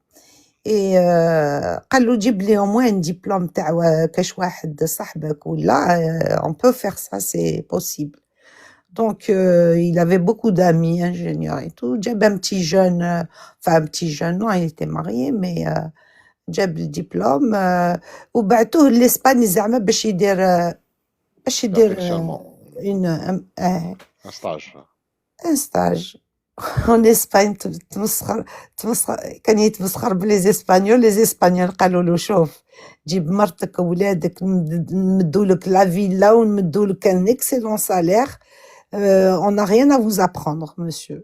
Et قال له جيب لي au moins un diplôme تاع كاش واحد صاحبك ولا on peut faire ça, c'est possible. Donc, il avait beaucoup d'amis ingénieurs et tout. جاب un petit jeune, enfin un petit jeune, non, il était marié, mais جاب le diplôme وبعثوه لإسبانيا زعما باش يدير Perfectionnement. un Un stage. stage. En Espagne كان يتمسخر بلي اسبانيول. لي اسبانيول قالوا له شوف جيب مرتك وولادك نمدولك لا فيلا ونمدولك un excellent salaire. On n'a rien à vous apprendre, monsieur.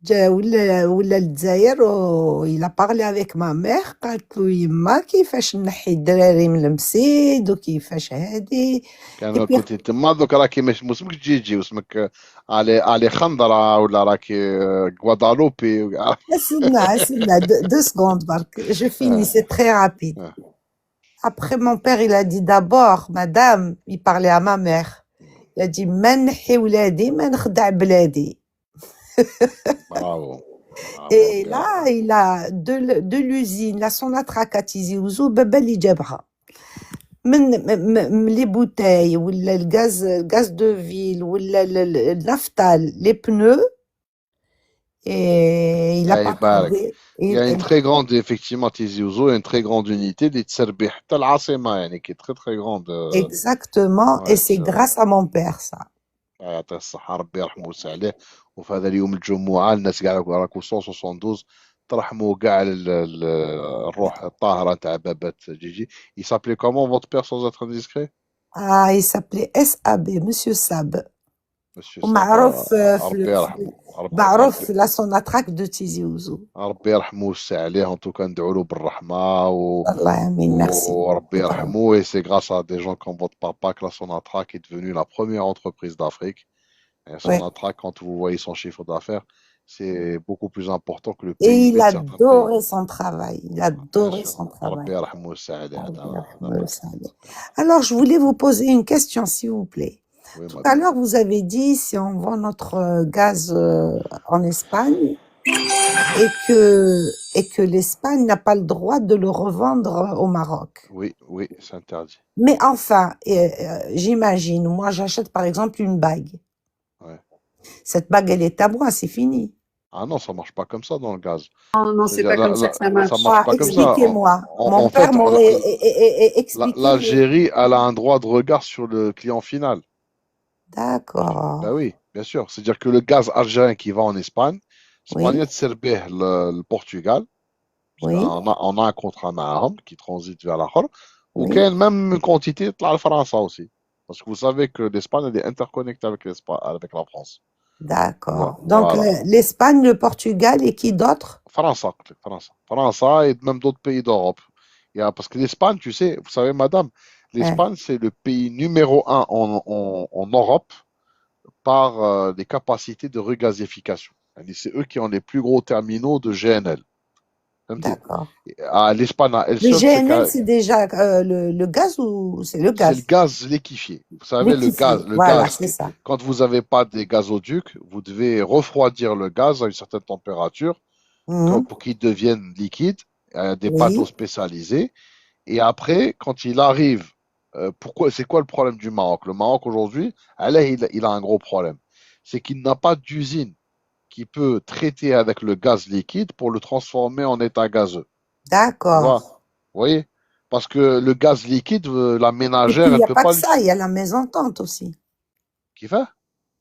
جا ولا للجزائر il a parlé avec ma mère. قالت له يما كيفاش نحي الدراري من المسيد وكيفاش هادي. كان كنت تما دوك راكي مش اسمك جيجي واسمك علي خندرة ولا راكي غوادالوبي. سنة 2 secondes برك. Je finis, c'est très rapide. Après, mon père, il a dit d'abord, madame, il parlait à ma mère. Il a dit ما نحي ولادي ما نخدع بلادي. Bravo. Et là, il a de l'usine, la Sonatrach à Tizi Ouzou, بابا اللي جابها من les bouteilles ولا الغاز de ville ولا النفطال, les pneus. Et il a Allez, pas trouvé. Il y a une très grande, effectivement, Tizi Ouzou, une très grande unité des Tserbi, حتى العاصمة يعني qui est très très grande. Exactement, et c'est grâce à mon père ça. يعطيه الصحة ربي يرحمه ويوسع عليه. وفي هذا اليوم الجمعة الناس كاع راكو 172 ترحموا كاع الروح الطاهرة نتاع بابات جيجي. Il s'appelait comment votre père sans être indiscret? Ah, il s'appelait SAB, Monsieur Sab. Monsieur ومعروف ربي يرحمه. معروف في لا سوناتراك دو تيزي وزو. ربي يرحمه ويوسع عليه. ان توكا ندعوا له بالرحمة الله يامين. ميرسي. وربي يرحمه. Et c'est grâce à des gens comme votre papa que la Sonatrach est devenue la première entreprise d'Afrique. Et Sonatrach, quand vous voyez son chiffre d'affaires, c'est beaucoup plus important que le PIB. Et il adorait son travail. Il adorait son travail. ربي يرحمه ويوسع عليه. Alors, je voulais vous poser une question, s'il vous plaît. Oui, Tout à l'heure, vous avez dit si on vend notre gaz en Espagne et que l'Espagne n'a pas le droit de le revendre au Maroc. Oui, oui, c'est interdit. Mais enfin, j'imagine, moi j'achète par exemple une bague. Ouais. Cette bague, elle est à moi, c'est fini. Ah non, ça marche pas comme ça dans le gaz. Non, c'est pas comme ça que ça marche. Ça marche pas comme ça. Expliquez-moi. Mon père m'aurait expliqué. L'Algérie, elle a un droit de regard sur le client final. D'accord. Ben oui, bien sûr. C'est-à-dire que le gaz algérien qui va en Espagne, Espagne تسربيه le Portugal. Oui. On a un contrat معهم qui transite vers l'Akhar. Ou Oui, qu'il y ait même une quantité de la France aussi. Parce que vous savez que l'Espagne elle est interconnectée avec la France. d'accord. Donc, Voilà. l'Espagne, le Portugal et qui d'autre? France, France. France et même d'autres pays d'Europe. Parce que l'Espagne, tu sais, vous savez, madame, Hein, l'Espagne, c'est le pays numéro un en Europe par les capacités de regasification. C'est eux qui ont les plus gros terminaux de GNL. Fahmti. d'accord. L'Espagne à elle Le seule, GNL, c'est déjà le gaz ou c'est le c'est le gaz? gaz liquéfié. Vous savez, Liquéfié. le Voilà, gaz, c'est ça. quand vous n'avez pas des gazoducs, vous devez refroidir le gaz à une certaine température Mhm. pour qu'il devienne liquide, des bateaux Oui, spécialisés. Et après, quand il arrive, c'est quoi le problème du Maroc? Le Maroc aujourd'hui, Allah, il a un gros problème. C'est qu'il n'a pas d'usine qui peut traiter avec le gaz liquide pour le transformer en état gazeux. Tu vois? d'accord. Vous voyez? Parce que le gaz liquide, la Et puis, ménagère, il elle n'y a peut pas que pas ça, il y a la mésentente aussi. qui fait?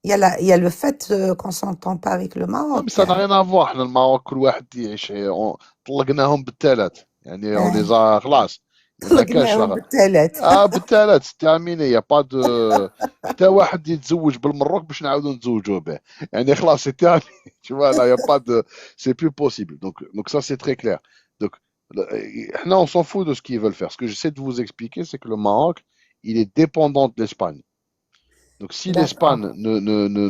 Il y a le fait qu'on s'entend pas avec le Non, mais Maroc. ça n'a rien à voir. احنا الماروك كل واحد يعيش طلقناهم بالثلاث. يعني on les Hein. a خلاص. ما كاش طلقناهم بالثلاث. بالثلاث تاميني يا با دو حتى واحد يتزوج بالمروك باش نعاودو نتزوجوا به. يعني خلاص سي تامين. Tu vois là, il y a pas de c'est plus possible. Donc ça c'est très clair. Donc احنا on s'en fout de ce qu'ils veulent faire. Ce que j'essaie de vous expliquer c'est que le Maroc, il est dépendant de l'Espagne. Donc, si D'accord, l'Espagne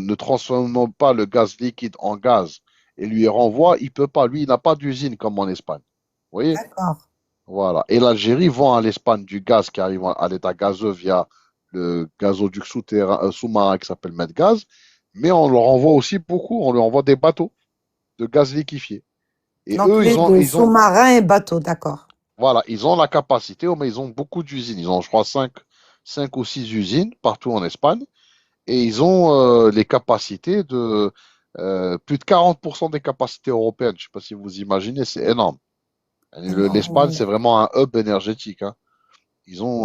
ne transforme pas le gaz liquide en gaz et lui renvoie, il peut pas. Lui, il n'a pas d'usine comme en Espagne. Vous voyez? d'accord. Voilà. Et l'Algérie vend à l'Espagne du gaz qui arrive à l'état gazeux via le gazoduc souterrain, sous-marin qui s'appelle Medgaz. Mais on leur envoie aussi beaucoup. On leur envoie des bateaux de gaz liquéfié. Et Donc, eux, les deux, sous-marin et bateau, d'accord. voilà, ils ont la capacité, mais ils ont beaucoup d'usines. Ils ont, je crois, cinq ou six usines partout en Espagne. Et ils ont les capacités de plus de 40% des capacités européennes. Je ne sais pas si vous imaginez, c'est énorme. Et l'Espagne, c'est Énorme. vraiment un hub énergétique, hein. Ils ont,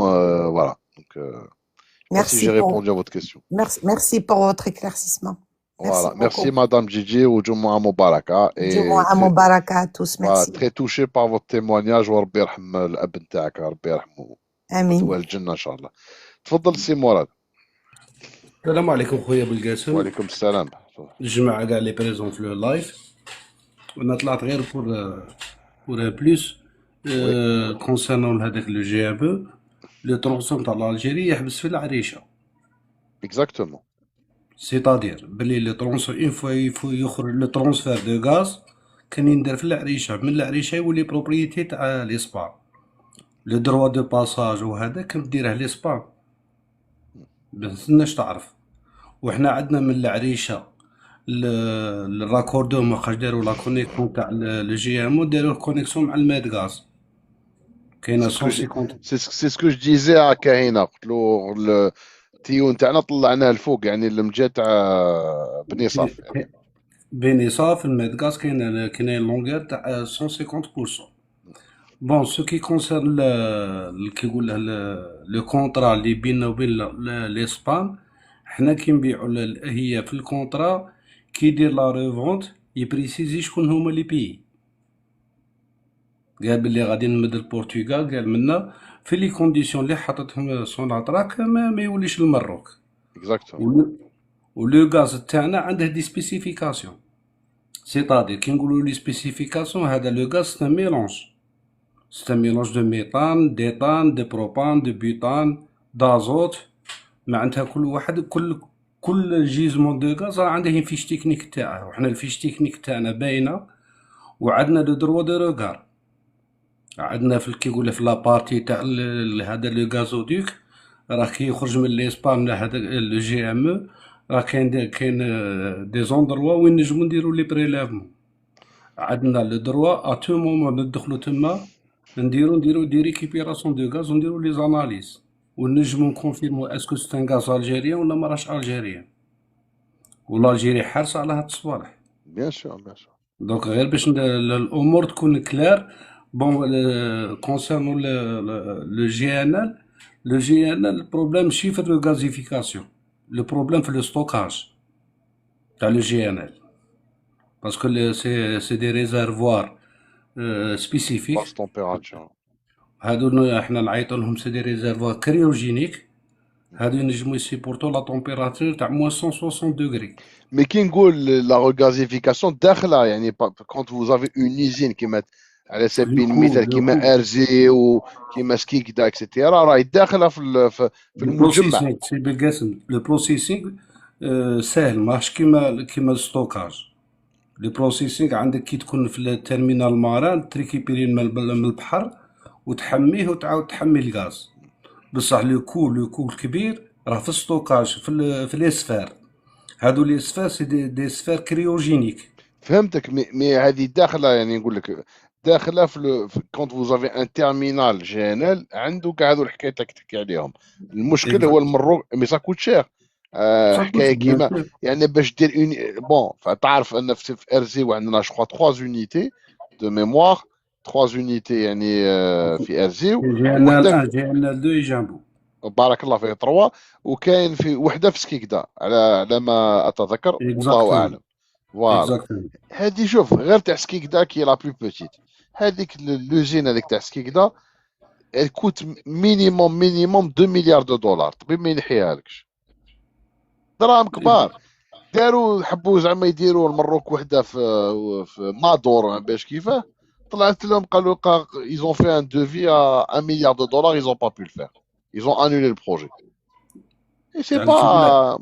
voilà. Donc, je ne sais pas si Merci j'ai pour, répondu à votre question. merci pour votre éclaircissement. Merci Voilà. Merci, beaucoup. Madame Gigi, ou Jumu'ah Mubaraka. Et Jumu'ah Mubaraka à tous, voilà, merci. très touché par votre témoignage. وربي يرحم الأب نتاعك، ربي يرحمه Amin. مثوى الجنة إن شاء الله. تفضل سي مراد. السلام عليكم خويا بالقاسم. وعليكم السلام. الجماعة كاع لي بريزون في لو لايف. انا طلعت غير بور ان بلوس Oui, كونسيرنون هذاك لو جي ام او لو ترونسون تاع الجيري يحبس في العريشة. exactement. سيتادير بلي لو ترونسون اون فوا يفو يخرج لو ترونسفير دو غاز كان يندار في العريشة، من العريشة يولي بروبريتي تاع ليسبان. لو دروا دو باساج وهذا كان ديره ليسبان، بنستناش تعرف. وحنا عندنا من العريشة الراكوردو ما خاش داروا لا كونيكسيون تاع لو جي ام او، داروا كونيكسيون مع الماد غاز. كاينه C'est ce que je, 150 c'est ce que je disais à Kahina. قلت له التيو نتاعنا طلعناه الفوق، يعني المجال تاع بني صاف يعني. بيني صاف الماد غاز. كاينه لونغير تاع 150%. بون سو كي كونسيرن كي يقول له لو كونطرا اللي بيننا وبين لاسبان، حنا كي نبيعو هي في الكونطرا كي يدير لا ريفونت يبريسيزي شكون هما لي بيي. قال بلي غادي نمد البرتغال، قال منا في لي كونديسيون اللي حطتهم سوناطراك ما يوليش المروك. Exactement. ولو غاز تاعنا عنده دي سبيسيفيكاسيون. سيتادير كي نقولوا لي سبيسيفيكاسيون، هذا لو غاز سي ميلونج. سي ان ميلونج دو ميثان، ديتان، دو بروبان، دو بيوتان، دازوت. معناتها كل واحد كل جيزمون دو غاز راه عنده فيش تكنيك تاعه، وحنا الفيش تكنيك تاعنا باينه. وعندنا لو دروا دو روغار. عندنا في كي يقول في لابارتي تاع هذا لو غازوديك، راه كي يخرج من ليسبان هذا لو جي ام او، راه كاين دي زوندروا وين نجمو نديرو لي بريلافمون. عندنا لو دروا ا تو مومون ندخلو تما نديرو دي ريكيبيراسيون دو غاز ونديرو لي زاناليز، ونجمو نكونفيرمو اسكو سي ان غاز الجيريان ولا ما راهش الجيريان. والالجيري حارسه على هاد الصوالح. Bien sûr, bien sûr. دونك غير باش الامور تكون كلار. بون كونسيرنو لو جي ان ال، لو جي ان ال البروبليم ماشي في لو غازيفيكاسيون، لو بروبليم في لو ستوكاج تاع لو جي ان ال. باسكو سي دي ريزرفوار Basse سبيسيفيك. température. هادو احنا نعيطوا لهم سي دي ريزيرفوار كريوجينيك. هادو ينجموا يسيبورتو لا تمبيراتور تاع موان 160 دوغري. Mais qui la regasification داخلة يعني quand vous avez une usine qui met على سبيل لو المثال كيما كو ارزي وكيما سكيكدا اكسيتيرا راهي داخلة في لو المجمع. بروسيسينغ سي بالقاسم. لو بروسيسينغ ساهل ماهش كيما الستوكاج. لو بروسيسينغ عندك كي تكون في التيرمينال ماران تريكيبيري من البحر وتحميه وتعاود تحمي الغاز. بصح لو كو الكبير راه في الستوكاج في الاسفار. هادو لي سفار سي دي سفار كريوجينيك. فهمتك مي هذه داخلة يعني نقول لك داخلة quand vous avez un terminal GNL عنده كاع هذو الحكاية اللي تحكي عليهم. المشكل هو المروك مي سا كوت شير. حكاية كيما يعني باش دير بون فتعرف ان في ارزي عندنا جو 3 يونيتي دو ميموار 3 يونيتي يعني في ارزي جي ان ال 2 جامبو. بارك الله فيك 3 وكاين في وحده في سكيكدا على ما اتذكر والله اعلم. فوالا هذه شوف غير تاع سكيكدا كي لا بلو بوتيت. هذيك لوزين هذيك تاع سكيكدا كوت مينيموم 2 مليار دولار. طبيب ما ينحيها لكش دراهم كبار. داروا حبوا زعما يديروا المروك وحده في مادور باش كيفاه طلعت لهم قالوا ils ont fait un devis à 1 milliard de dollars, ils ont pas pu le faire. Ils ont annulé le projet. Et c'est pas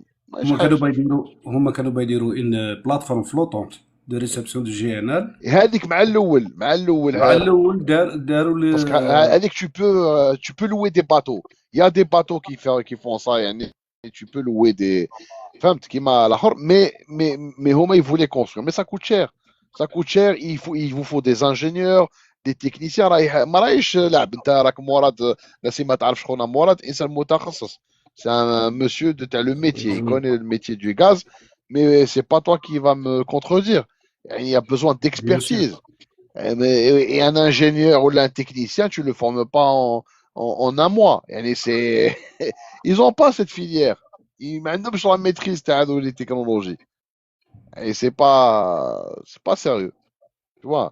هما كانوا بايديروا ان بلاتفورم فلوتونت دو ريسبسيون دو جي ان ال. هذيك مع الاول داروا لي هذيك tu peux louer des bateaux. Il y a des bateaux qui font ça يعني tu peux louer des فهمت كيما الاخر mais هما ils voulaient construire mais ça coûte cher. Ça coûte cher, il vous faut des ingénieurs, des techniciens. ما رايش لعب. انت راك مراد ناسي ما تعرف شكون مراد انسان متخصص. C'est un monsieur de le métier, il connaît le métier du gaz, mais c'est pas toi qui va me contredire. Il y a besoin d'expertise. Et un ingénieur ou un technicien, tu le formes pas en un mois. Ils ont pas cette filière. Ils n'ont pas la maîtrise de les technologies. Et c'est pas sérieux. Tu vois.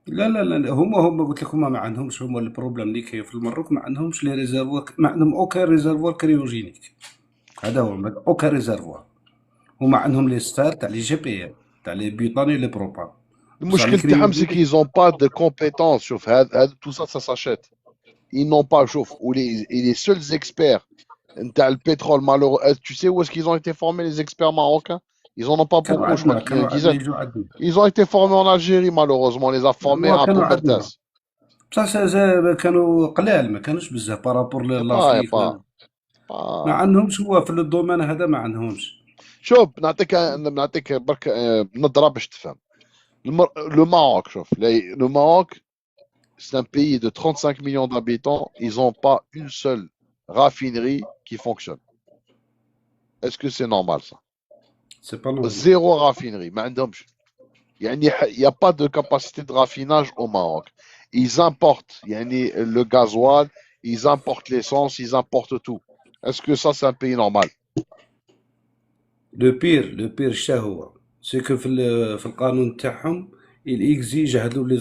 لا هما قلت لك هما ما عندهمش. هما البروبليم اللي كاين في المروك ما عندهمش لي ريزيرفوار. ما عندهم اوكا ريزيرفوار كريوجينيك. هذا هو اوكا ريزيرفوار. هما عندهم لي ستار تاع لي جي بي ام تاع لي بيوتان لي بروبان. المشكل تاعهم سي كيز اون با دو كومبيتونس. شوف هذا تو سا ساشيت. ils n'ont pas شوف les seuls experts نتاع البترول malheureux. Tu sais où est-ce qu'ils ont été formés les experts marocains? Ils en ont pas beaucoup, je crois qu'il y a une dizaine. Ils ont été formés en Algérie, malheureusement. On les a formés à Pomertas. بصح كانوا قلال ما كانوش بزاف بارابور لافريك. ما عندهمش هو في الدومين هذا ما عندهمش. شوف نعطيك برك نظرة باش تفهم. Le Maroc, شوف le Maroc c'est un pays de 35 millions d'habitants. Ils n'ont pas une seule raffinerie qui fonctionne. Est-ce que c'est normal ça? C'est pas normal. Zéro raffinerie. Il n'y a pas de capacité de raffinage au Maroc. Ils importent le gasoil, ils importent l'essence, ils importent tout. Est-ce que ça, c'est un pays normal? Le pire شتا هو سي كو في القانون تاعهم الاكزيج هادو لي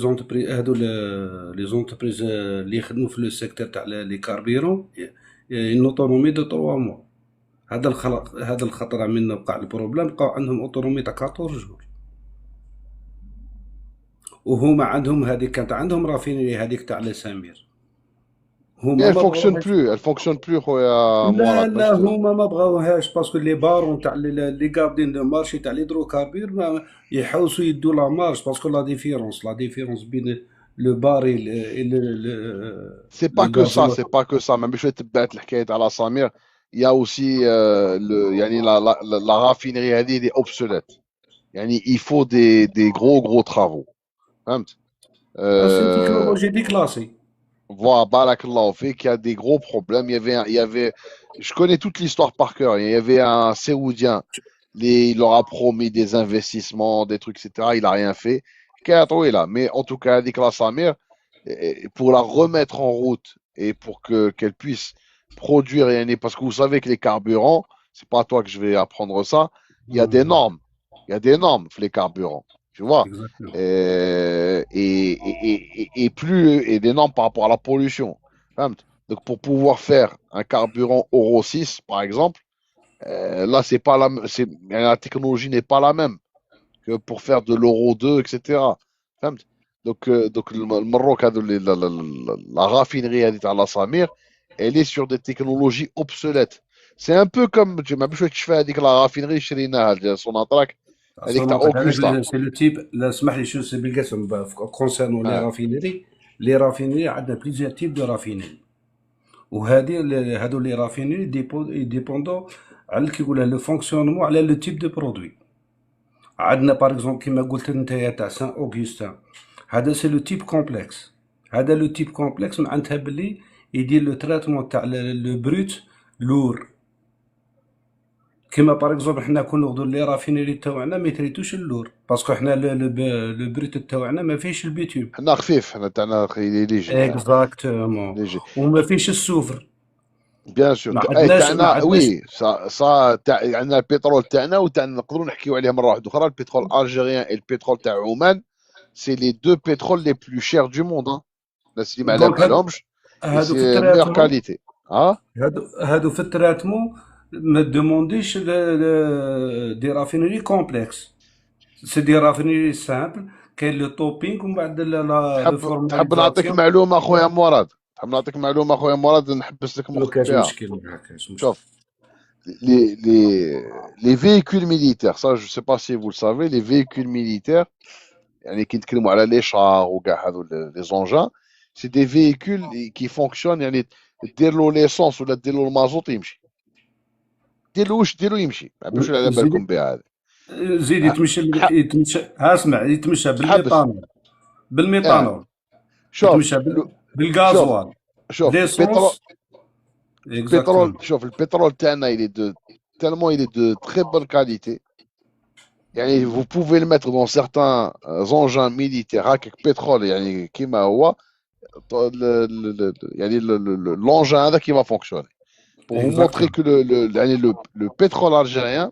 زونتربريز اللي يخدموا في لو سيكتور تاع لي كاربيرون ان اوتونومي دو 3 موا. هذا الخطر من وقع البروبليم. بقاو عندهم اوتونومي تاع 14 جور. وهما عندهم هذيك كانت عندهم رافينري هذيك تاع لسامير. هما elle fonctionne plus خويا مراد. لا هما ما بغاوهاش باسكو لي بارون تاع لي غاردين دو مارشي تاع ليدروكاربير ما يحوسوا يدوا لا مارج باسكو لا ديفيرونس بين لو باريل سي با كو سا. ما باش تبعت الحكايه على سامير. Il y a aussi la raffinerie هذه est obsolète. Il faut des gros travaux. فهمت؟ C'est une technologie déclassée. Voilà, barakallahu fik, il y a des gros problèmes. Il y avait, je connais toute l'histoire par cœur. Il y avait un Saoudien, il leur a promis des investissements, des trucs, etc. Il n'a rien fait. Là. Mais en tout cas, Adik Samir, pour la remettre en route et pour qu'elle puisse produire, parce que vous savez que les carburants, c'est pas à toi que je vais apprendre ça, il y a des normes. Il y a des normes pour les carburants. tu vois. Exactement. Et plus et des normes par rapport à la pollution. فهمت. Donc pour pouvoir faire un carburant Euro 6, par exemple, là c'est pas la technologie n'est pas la même que pour faire de l'Euro 2, etc. فهمت. Donc le Maroc, la raffinerie à la Samir, elle est sur des technologies obsolètes. C'est un peu comme tu m'as dit que je fais avec la raffinerie شريناها Sonatrach avec ta صوناطاك Augusta. هذاك سي لو تيب. لا اسمح لي شو سي بالقسم كونسيرنون Ah, لي رافينيري عندنا بليزيور تيب دو رافينيري. وهذه هادو لي رافينيري ديبوندو على كيقولها لو فونكسيونمون على لو تيب دو برودوي. عندنا باغ اكزومبل كيما قلت نتايا تاع سان اوغستان، هذا سي لو تيب كومبلكس. هذا لو تيب كومبلكس معناتها باللي يدير لو تراتمون تاع لو بروت لور. كيما باغ اكزومبل حنا كون ناخدو لي رافينيري تاوعنا ما يتريتوش اللور، باسكو حنا لو بروت تاوعنا ما فيهش البيتيوم. حنا خفيف حنا تاعنا ليجي اكزاكتومون. ليجي وما فيش السوفر. بيان سور. ما اي عندناش ما تاعنا عندناش وي عندنا البترول تاعنا وتاعنا نقدروا نحكيو عليه مره واحده اخرى. البترول الجيريان اي البترول تاع عمان سي لي دو بترول لي بلو شير دو موند. الناس اللي ما على دونك بالهمش اي هادو في سي ميور التراتمون، كاليتي. ها هادو في التراتمون ما دومونديش دي رافينيري كومبلكس، سي دي رافينيري سامبل. كاين لو توبينغ ومن بعد لو تحب نعطيك فورماليزاسيون. معلومه اخويا مراد؟ تحب نعطيك معلومه اخويا مراد نحبس لك ما مخك كاش فيها؟ مشكل، ما كاش مشكل. شوف les véhicules militaires, ça je sais pas si vous le savez, les véhicules militaires يعني كي نتكلموا على لي شار وكاع هذو لي زونجان سي دي فييكول كي فونكسيون يعني دير له ليسونس ولا دير له المازوت يمشي، دير له واش دير له يمشي، ما عرفتش على بالكم زيد بها هذه. زيد يتمشى يتمشى، ها اسمع، يتمشى حبس بالميثانول، اه بالميثانول، شوف يتمشى شوف بالغازوال، شوف البترول ليسونس. اكزاكتومون. شوف البترول تاعنا il est de tellement il est de très bonne qualité. يعني vous pouvez le mettre dans certains engins militaires هكاك pétrole يعني كيما هو يعني l'engin هذا qui va fonctionner. Pour vous montrer que le pétrole algérien,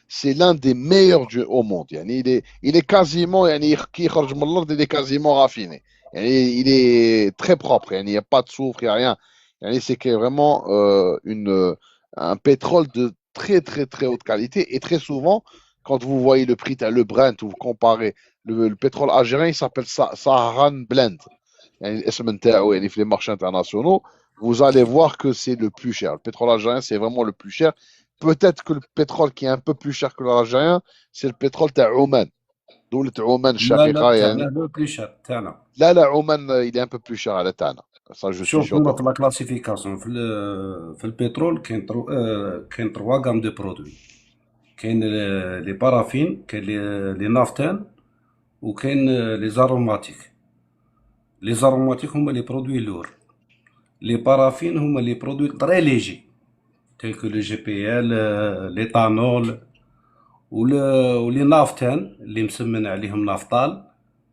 c'est l'un des meilleurs au monde. يعني il est quasiment, يعني كي يخرج من الأرض, il est quasiment raffiné. يعني il est très propre. يعني il n'y a pas de soufre, il n'y a rien. يعني c'est que vraiment un pétrole de très très très haute qualité. Et très souvent, quand vous voyez le prix, le Brent, ou vous comparez le pétrole algérien, il s'appelle Saharan Blend. يعني الاسم نتاعو يعني في les marchés internationaux, vous allez voir que c'est le plus cher. Le pétrole algérien, c'est vraiment le plus cher. Peut-être que le pétrole qui est un peu plus cher que l'algérien, c'est le pétrole تاع عمان. دولة عمان لا لا، الشقيقة تاعنا يعني. لو بليشار تاعنا. لا عمان il est un peu plus cher على تاعنا. Ça je suis شوف sûr de هما في vous. لا كلاسيفيكاسيون في البترول كاين تروا غام دو برودوي. كاين لي بارافين، كاين لي نافتان، وكاين لي زاروماتيك. لي زاروماتيك هما لي برودوي لور، لي بارافين هما لي برودوي طري ليجي تيل كو لو جي بي ال، ليتانول، ولي نافتان اللي مسمن عليهم نافطال.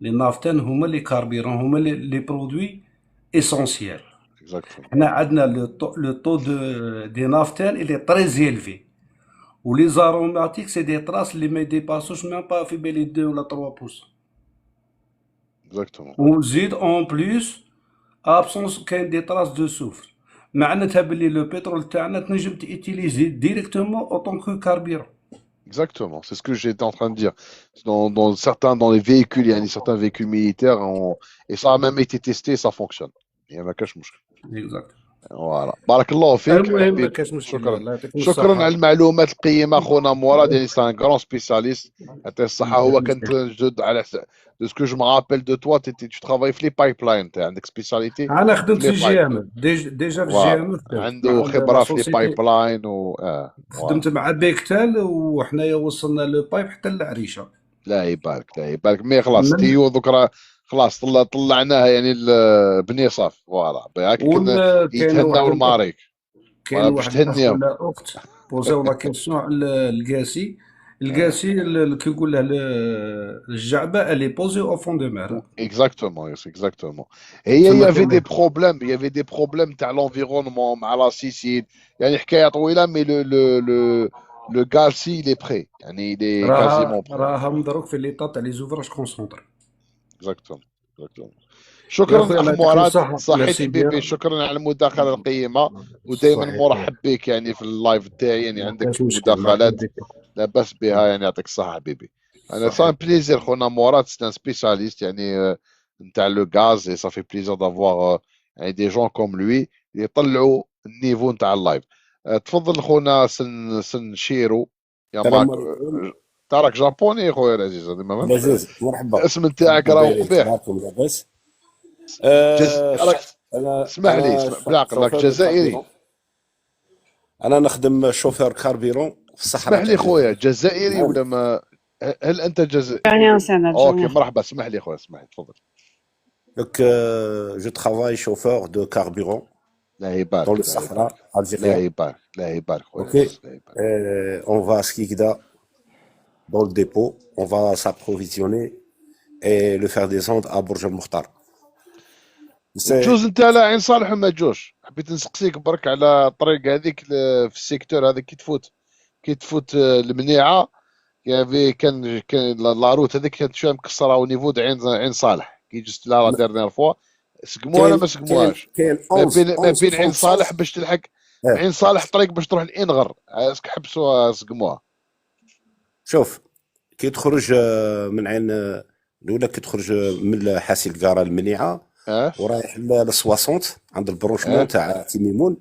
لي نافتان هما لي كاربيرون، هما لي برودوي اسونسيال. Exactement. حنا عندنا لو طو دي نافتان اللي طري زيلفي، ولي زاروماتيك سي دي تراس اللي ما يديباسوش ميم با في بالي 2 ولا 3 بوس. Exactement. وزيد اون بليس ابسونس كاين دي تراس دو سوفر. معناتها باللي لو بترول تاعنا تنجم تيتيليزي ديريكتومون اوطون كو كاربيرون. Exactement, c'est ce que j'étais en train de dire. Dans les véhicules, il y a certains véhicules militaires, et ça a même été testé, ça fonctionne. Il y en a cache مشكل. اكزاكت. فوالا بارك الله فيك المهم ما حبيب. كاش مشكل، شكرا الله يعطيكم شكرا الصحة. على المعلومات القيمه اخونا مراد. يعني سي ان غران سبيسياليست. يعطيه الصحه. هو كنت جد على دو سكو جو مابيل دو توا تي ترافاي في لي بايب لاين. انت عندك سبيسياليتي انا خدمت في في لي جي بايب. ام، ديجا في جي فوالا ام عنده خبره في لي بايب لاين خدمت مع بيكتال، وحنايا وصلنا لو بايب حتى للعريشه. لا يبارك لا يبارك. مي خلاص من تيو ذكرى خلاص طلعناها يعني بني صاف. فوالا هكا كنا كاين يتهناو واحد الماريك. كاين فوالا باش واحد الاخ تهنيهم. ولا اخت بوزاو لا كيسيون على الكاسي. الكاسي كيقول له الجعبه اللي بوزي او فون دو مير. Exactement, yes, exactement. Et il y تما avait des كاين problèmes, il y avait des problèmes تاع l'environnement مع la Sicile. يعني حكاية طويلة, mais le gaz, si, il est prêt. يعني il est راها quasiment prêt. راها مدروك في ليطا تاع لي زوفراج كونسونطر. Exactement. Exactement. يا شكرا خويا اخ الله يعطيك مراد، الصحة، صحيت ميرسي حبيبي، بيان. شكرا على المداخله القيمه، ودائما صحيح مرحب بك يعني في اللايف تاعي، يعني ما عندك كاش مشكل، مرحبا مداخلات بك. لا باس بها، يعني يعطيك الصحه حبيبي. انا سان صحيح. بليزير خونا مراد، سي ان سبيسياليست يعني نتاع لو غاز، اي صافي بليزير دافوار يعني دي جون كوم لوي يطلعوا النيفو نتاع اللايف. تفضل خونا سن شيرو يا ماك. السلام عليكم. تراك جابوني خويا العزيز، هذه ما فهمتش العزيز مرحبا، الاسم نتاعك راهو دايرين قبيح. تباركم لاباس. راك اسمح لي، بالعقل راك شوفير جزائري. كاربيرون. انا نخدم شوفير كاربيرون في الصحراء. اسمح لي خويا، جزائري ولا ما؟ هل انت جزائري؟ اوكي مرحبا، اسمح لي خويا، اسمح لي تفضل. Donc, je travaille chauffeur de carburant لا يبارك، dans le لا Sahara يبارك، لا algérien. يبارك، لا يبارك خويا. Ok. لا يبارك. On va à Skikda dans le dépôt. On va s'approvisionner et le faire descendre à Bourj al Moukhtar. تجوز انت على عين صالح وما تجوش؟ حبيت نسقسيك برك على الطريق هذيك في السيكتور هذاك كي تفوت المنيعه، كان لاروت هذيك كانت شويه مكسره او نيفو د عين صالح كي جست لا ديرنيير فوا. سقموها ولا ما سقموهاش؟ ما بين عين صالح باش تلحق عين صالح طريق باش تروح لإنغر، اسك حبسوها سقموها. شوف كي تخرج من عين الاولى، كي تخرج من حاسي الكاره المنيعه ورايح ل 60 عند البروشمون تاع تيميمون.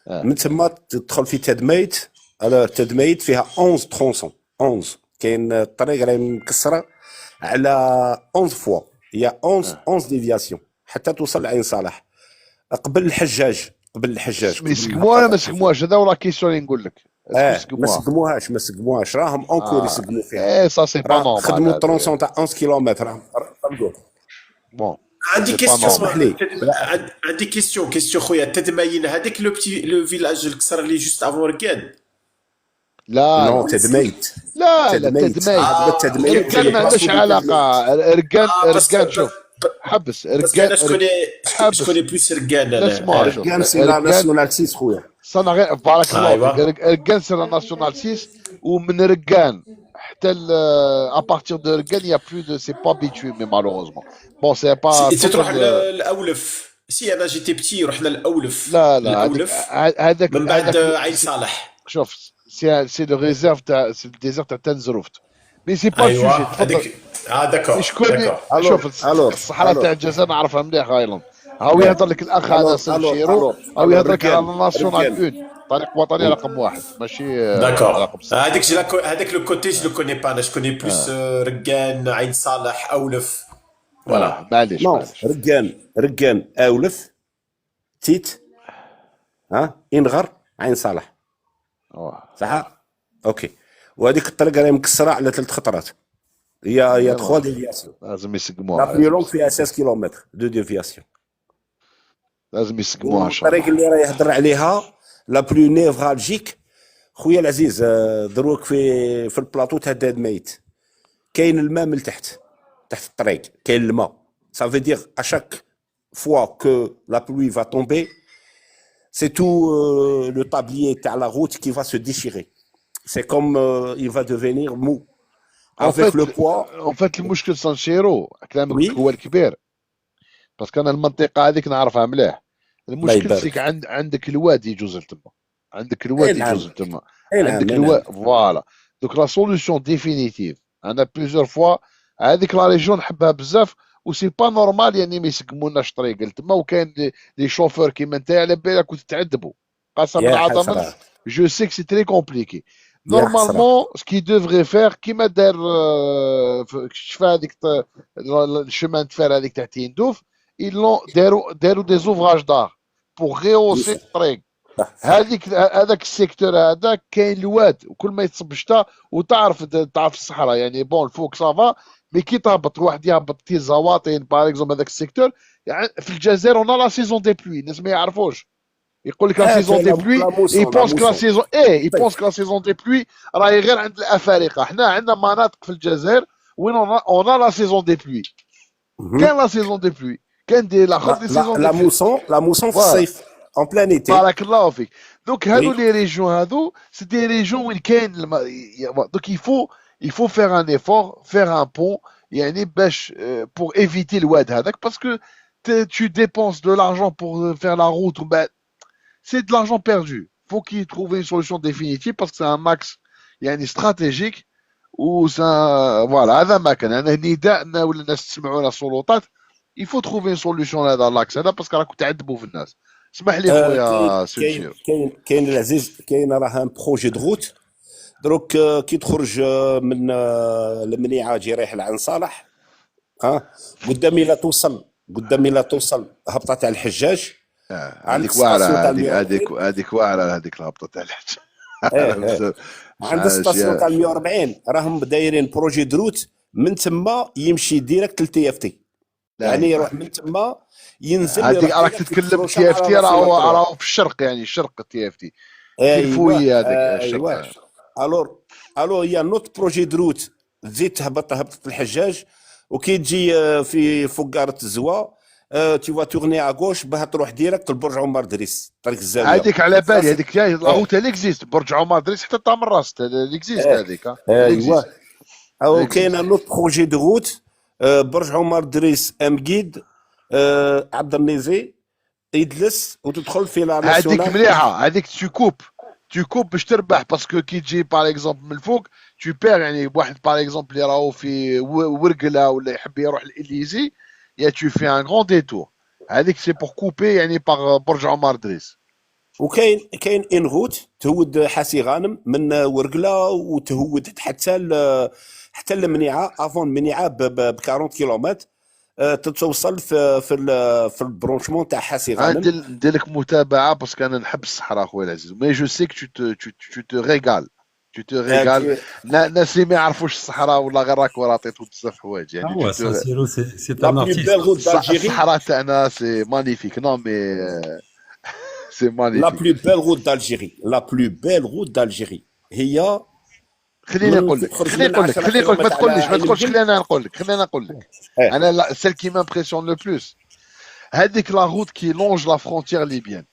من تما تدخل في تدميت. تدميت فيها 11 ترونسون، 11 كاين الطريق راهي مكسره على 11 فوا، هي 11 ديفياسيون حتى توصل لعين صالح قبل الحجاج. يسقموها ولا ما سقموهاش؟ هذا ورا كيسيون اللي نقول لك. ما سقموهاش راهم اونكور يسقموا فيها. سا سي با نورمال. خدموا الترونسون تاع 11 كيلومتر راهم بون. عندي كيستيون، عندي كيستيون خويا. تدماين هذاك لو فيلاج الكسر اللي جوست افون ركان؟ لا تدميت. لا تدميت ركان ما عندهاش علاقه. ركان شوف حبس ركان. je connais plus ركان. ركان سي لا ناسيونال 6 خويا. صنع غير بارك الله فيك. ركان سي لا ناسيونال 6، ومن ركان حتى à partir de ركان il y a plus de c'est pas bitume mais malheureusement bon c'est pas. تروح الاولف. سي انا جيتي بتي رحنا الاولف. لا هذاك من بعد عين صالح. شوف سي لو ريزيرف تاع سي الديزير تاع تنزروفت مي سي با سوجي. تفضل. داكور. شوف الصحراء تاع الجزائر نعرفها مليح غايلون. هاو يهضر لك الاخ هذا سنشيرو، او يهضر لك على ناسيونال 1 طريق وطني رقم 1 ماشي داكور. هذاك لو كوتي جو كوني با. انا جو كوني بلوس ركان عين صالح اولف. فوالا معليش. ركان اولف تيت انغر عين صالح صح. اوكي. وهذيك الطريقه راهي مكسره على 3 خطرات. هي 3 ديفياسيون. لازم يسقموها. لا بلو لونغ فيها 16 كيلومتر 2 ديفياسيون. لازم يسقموها ان شاء الله. الطريق اللي راه يهضر عليها لا بلو نيفرالجيك خويا العزيز دروك في البلاطو تاع دادميت كاين الماء من تحت الطريق، كاين الماء. ça veut dire à chaque fois que la pluie va tomber c'est tout le tablier تاع la route qui va se déchirer. c'est comme il va devenir mou avec le poids. en fait المشكل سانشيرو كلامك هو الكبير، باسكو انا المنطقه هذيك نعرفها مليح. المشكل فيك عندك الوادي يجوز لتما، عندك الوادي يجوز لتما، عندك الوادي فوالا. دوك لا سوليسيون ديفينيتيف انا بليزيور فوا هذيك لا ريجيون نحبها بزاف، وسي با نورمال يعني ما يسقموناش طريق لتما. وكاين لي شوفور كيما انت على بالك وتتعذبوا قسما بالعظم. جو سي كو سي تري كومبليكي. نورمالمون سكي دوفري فير كيما دار شفا هذيك الشمان تفار هذيك تاع تيندوف، داروا دي زوفراج دار بوغ ريوسي الطريق هذاك السيكتور هذا. كاين الواد وكل ما يتصب الشتاء وتعرف الصحراء يعني بون الفوق صافا، مي كي تهبط واحد يهبط كي زواطين باغ اكزومبل هذاك السيكتور. يعني في الجزائر اون لا سيزون دي بلوي، الناس ما يعرفوش. يقول لك لا سيزون دي بلوي يبونس كو لا سيزون يبونس كو لا سيزون دي بلوي راهي غير عند الافارقه. حنا عندنا مناطق في الجزائر وين اون لا سيزون دي بلوي. كاين لا سيزون دي بلوي، كاين دي لاخر دي سيزون. لا موسون في الصيف. en plein été. بارك الله فيك. Donc هادو Oui. les régions هادو c'est des régions où donc il faut faire un effort, faire un pont يعني باش pour éviter الواد هذاك parce que tu dépenses de l'argent pour faire la route, ben, c'est de l'argent perdu. Faut qu'il trouve une solution définitive parce que c'est un max يعني stratégique ou ça voilà هذا ما كان انا نداءنا ولا الناس تسمعونا السلطات. Il faut trouver une solution لهذا اللاكس هذا باسكو راكم تعذبوا في الناس. اسمح لي كاين خويا كاين سيرجيو. كاين العزيز، كاين راه ان بروجي دو روت دروك كي تخرج من المنيعه تجي رايح لعند صالح، قدامي لا توصل هبطه تاع الحجاج عند هذيك ستاسيون واعره، تاع هذيك واعره، هذيك الهبطه تاع الحج. عند ستاسيون تاع 140 راهم دايرين بروجي دو روت من تما يمشي ديريكت للتي اف تي، يعني يروح من تما ينزل. هذيك راك تتكلم تي اف تي راهو في الشرق، يعني الشرق تي اف تي الفوي هذاك الشرق. الور يا نوت بروجي دو روت تزيد تهبط الحجاج، وكي تجي في فقاره الزوا تي فوا تورني ا غوش باه تروح ديريكت لبرج عمر دريس طريق الزاويه. هذيك على بالي، هذيك لاروت اللي اكزيست برج عمر دريس حتى تاع من راس اللي اكزيست هذيك. ايوا او كاين نوت بروجي دو روت برج عمر دريس امكيد عبد النيزي يدلس وتدخل في لا ناسيونال. هذيك مليحه، هذيك تكوب باش تربح، باسكو كي تجي باغ اكزومبل من الفوق تو بير، يعني واحد باغ اكزومبل اللي راهو في ورقله ولا يحب يروح للإليزي يا تو في ان غون ديتور. هذيك سي بور كوبي يعني باغ برج عمر دريس. وكاين ان روت تهود حاسي غانم من ورقله وتهود حتى المنيعه افون المنيعه ب 40 كيلومتر تتوصل في البرونشمون تاع حاسي غانم. ندير لك متابعه باسكو انا نحب الصحراء خويا العزيز، مي جو سي كو تو تو ريغال الناس اللي ما يعرفوش الصحراء ولا غير راك ورا عطيتو بزاف حوايج يعني. هو سانسيرو سي لا بلو بيل روت دالجيري. الصحراء تاعنا سي مانيفيك، نو مي سي مانيفيك. لا بلو بيل روت دالجيري، لا بلو بيل روت دالجيري هي. خليني نقول لك ما تقوليش خليني انا نقول لك انا سيل كي مامبرسيون لو بلوس هذيك لا روت كي لونج لا فرونتيير ليبيان.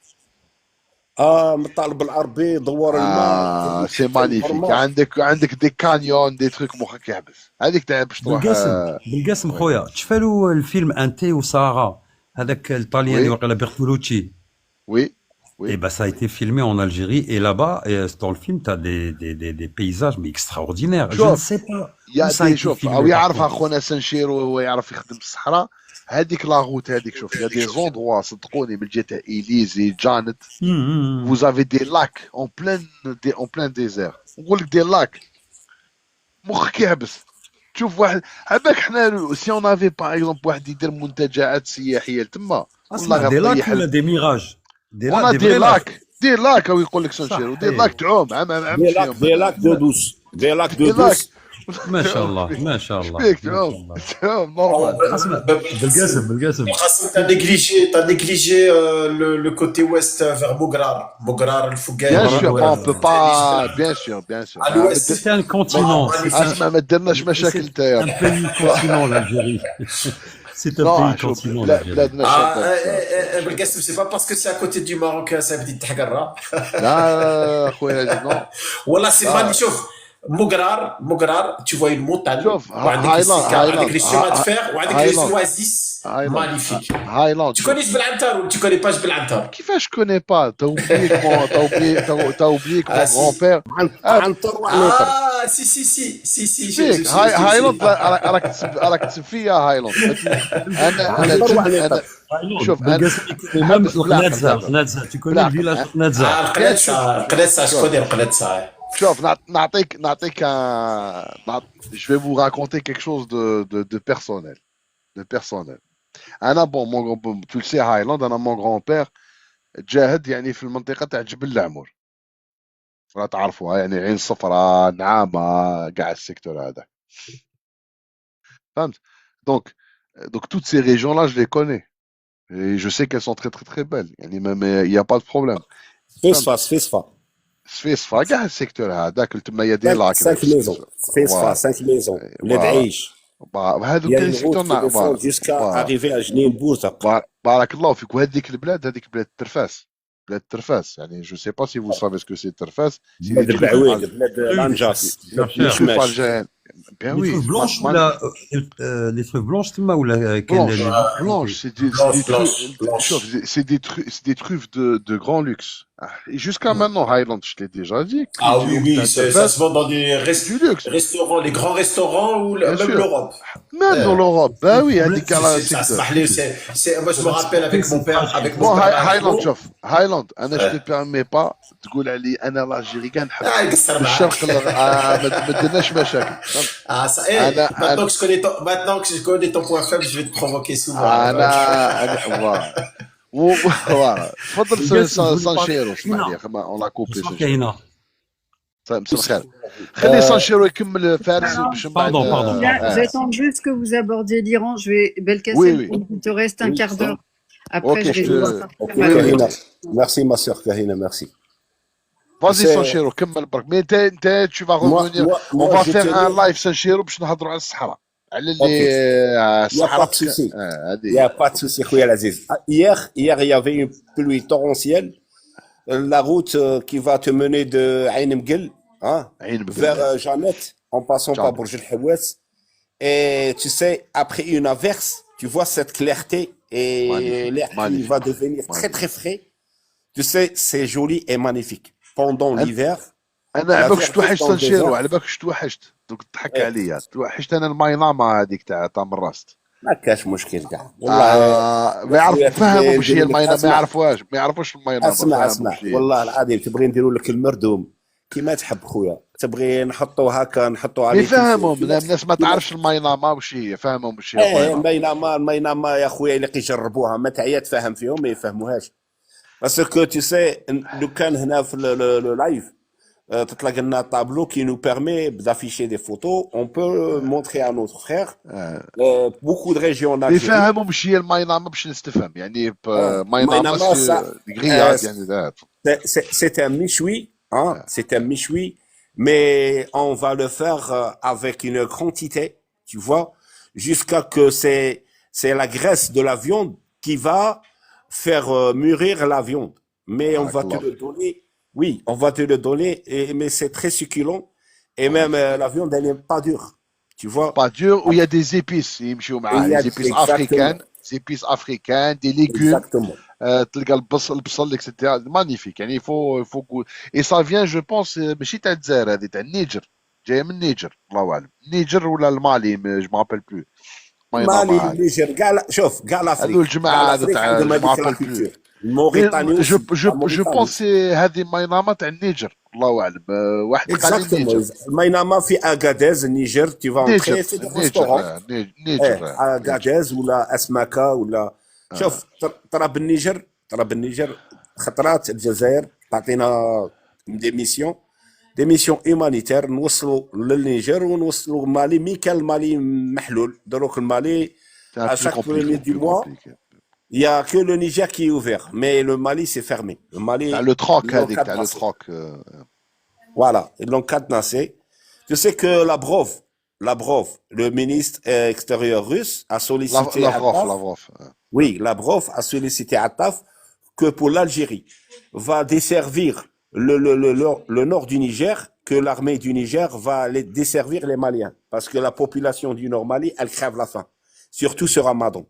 مطالب العربي دوار الماء سي مانيفيك. عندك دي كانيون دي تروك مخك يحبس. هذيك تاع باش تروح بالقاسم خويا تشفالو الفيلم انتي وسارة هذاك الطالياني وقيلا بيرتولوتشي. وي Et bah ça a été filmé en Algérie et là-bas et dans le film tu as des paysages mais extraordinaires. Je ne sais pas. شوف او يعرفها خونا سانشيرو، هو يعرف يخدم في الصحراء. هذيك لا روت هذيك شوف يا دي زوندروا صدقوني من جهه إليزي جانت vous avez des lacs en plein désert. نقول لك دي لاك مخك يحبس. تشوف واحد هذاك حنا سي اون افي باغ اكزومبل واحد يدير منتجعات سياحيه تما والله دي لاك ولا دي ميراج. دي لاك او يقول لك سانشيرو دي لاك تعوم دي لاك دو دوس ما شاء الله تعوم نورمال. بالقاسم t'as négligé le côté ouest vers Moghrar الفقايه. bien sûr on peut pas bien sûr à l'ouest c'est un continent. اسمع ما درناش مشاكل نتايا. un pays continent l'Algérie. C'est un pays continent. بالقاسم c'est pas parce que c'est à côté du Maroc ça بدي تحقرها. لا خويا non والله سي ماني. شوف Moghrar tu vois une montagne وعندك les chemins de fer وعندك les oasis magnifiques. Tu connais Bellantar ou tu connais pas Bellantar؟ كيفاش connais pas؟ t'as oublié que mon grand-père si هايلاند راك تسب فيا هايلاند. انا شوف même Qnazza tu connais le village Qnazza. Qnazza je connais Qnazza. شوف نعطيك je vais vous raconter quelque chose de personnel. انا bon tu le sais هايلاند انا mon grand-père جاهد يعني في المنطقه تاع جبل العمر، راه تعرفوها يعني عين صفراء نعامه كاع السيكتور هذا فهمت. donc toutes ces régions là je les connais et je sais qu'elles sont très très très belles يعني il y a pas de problème. سفيسفا كاع السيكتور هذاك تما يا دي لاك 5 ميزون سفيسفا 5 ميزون ولاد عيش هذوك كاين سيكتور جوسكا اريفي ا جنين بوزه. بارك الله فيك. وهذيك البلاد ترفاس بلاد ترفاس يعني جو سي با سي فو سافي سكو سي ترفاس سي بلاد دي تروف البعويد بلاد الانجاس ما بلاد فيهاش. تروف الكماش الجزائر بيان لي وي تروف بلونش ولا لي تروف بلونش تما ولا كاين بلونش بلونش سي دي شوف سي دي تروف دو غران لوكس جوسكا مانون هايلاند je l'ai déjà dit Ah les oui, tروف oui, تاع ça se ترفاس vend dans des du luxe restaurants, les grands restaurants ou bien même sûr l'Europe. même dans l'Europe bah oui problème, هذيك على Ça se secteur parlait, moi je me rappelle avec mon père, بون à هايلاند Gros. شوف هايلاند انا جو te permets pas تقول علي انا لاجيري كنحب يقصر معاك. الشرق ما درناش مشاكل فهمت Ah, ça, انا maintenant que je connais ton point faible, je vais te provoquer souvent. انا فوالا تفضل سانشيرو اسمح لي اون لا كوبي اسمع كاينه. مساء الخير خلي سانشيرو يكمل فارس باش من بعد Pardon. J'attends juste que vous abordiez l'Iran. Je vais Belkacem, Oui, oui. il te reste un quart d'heure. Après, Ok, je vais je te- devoir partir. Ok, Oui, Kahina. Merci ma soeur Kahina, merci. فازي C'est- سانشيرو كمل برك مي انت tu vas revenir on va je faire un tenais- live سانشيرو باش نهضروا على الصحراء على Ok. اللي Il n'y a pas de souci. Il هذه n'y a pas de souci, Khouya Aziz. Hier, il y avait une pluie torrentielle. La route qui va te mener de Ain Mguel, hein, عين بقلب. vers Jeannette, en passant par Jeannette. Bourj El Hawès. Et tu sais, après une averse, tu vois cette clarté et Magnifique, l'air qui magnifique, va devenir très magnifique. très frais. Tu sais, c'est joli et magnifique. Pendant l'hiver, انا على بالك vertu توحشت dans le سانشيرو désert. على بالك توحشت دوك تضحك إيه. عليا توحشت انا المايناما هذيك تاع مراست ما كاش مشكل كاع والله. ما يعرف خويا فهموا تبغي مش هي نديرو لك- المايناما ما اسمع. يعرفوهاش ما يعرفوش المايناما اسمع فهموا اسمع مش هي. والله العظيم تبغي نديروا لك المردوم كيما تحب خويا تبغي نحطوا هكا نحطوا عليه يفهمهم الناس ما تعرفش المايناما وش هي فهموا مش هي ايه المايناما المايناما يا خويا اللي يجربوها ما تعيا تفهم فيهم ما يفهموهاش باسكو تي سي لو كان هنا في لو لايف تطلق لنا طابلو كي نو بيرمي دافيشي دي فوتو اون بو مونتري ا نوتر فخير بوكو دو ريجيون يفهموا مش هي المايناما باش نستفهم يعني مايناما مايناما غريات يعني ذات c'est un méchoui, hein, c'est un méchoui, mais on va le faire avec une quantité, tu vois, jusqu'à que c'est la graisse de la viande qui va faire mûrir la viande. Mais on va te le donner, oui, on va te le donner, mais c'est très succulent, et même la viande, elle n'est pas dure, tu vois. pas dur où il y a des épices يمشيو معاه Il y a des épices exactement. africaines des épices africaines des légumes Exactement. تلقى البصل اكسترا مانيفيك يعني يفو اي سا فيان جو بونس ماشي تاع الجزائر هذه تاع النيجر جايه من النيجر الله اعلم النيجر ولا المالي جو مابيل بلو مالي النيجر كاع شوف كاع لافريك هذو الجماعه هذا تاع عندهم جو هذيك مابيل لا بلو كولتور الموريتاني جو بونس هذه مايناما تاع النيجر الله اعلم واحد قال لي Exactement. النيجر المايناما في اغاديز النيجر tu vas entrer c'est des restaurants نيجر اغاديز ولا اسماكه ولا شوف ترى بالنيجر خطرات الجزائر تعطينا دي ميسيون ايمانيتير نوصلوا للنيجر ونوصلوا مالي مي كان المالي محلول دروك المالي à chaque premier du mois il y a que le Niger qui est ouvert mais le Mali c'est fermé le Mali le troc هذيك تاع le troc voilà ils l'ont cadenassé tu sais que Lavrov le ministre extérieur russe a sollicité Lavrov oui Lavrov a sollicité Attaf que pour l'Algérie va desservir le nord du Niger que l'armée du Niger va aller desservir les Maliens parce que la population du Nord Mali elle crève la faim surtout ce Ramadan.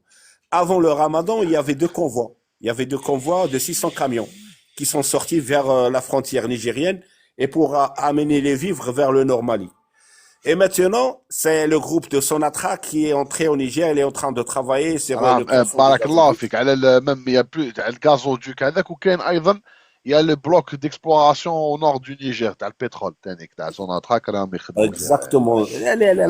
Avant le Ramadan, il y avait deux convois. Il y avait deux convois de 600 camions qui sont sortis vers la frontière nigérienne et pour amener les vivres vers le Nord Mali. Et maintenant, c'est le groupe de Sonatra qui est entré au Niger. Elle est en train de travailler sur le بارك الله فيك على même il y a plus تاع الغازودوك هذاك وكاين ايضا il y a le bloc d'exploration au nord du Niger تاع البترول ثاني تاع سوناترا راهم يخدموا Exactement.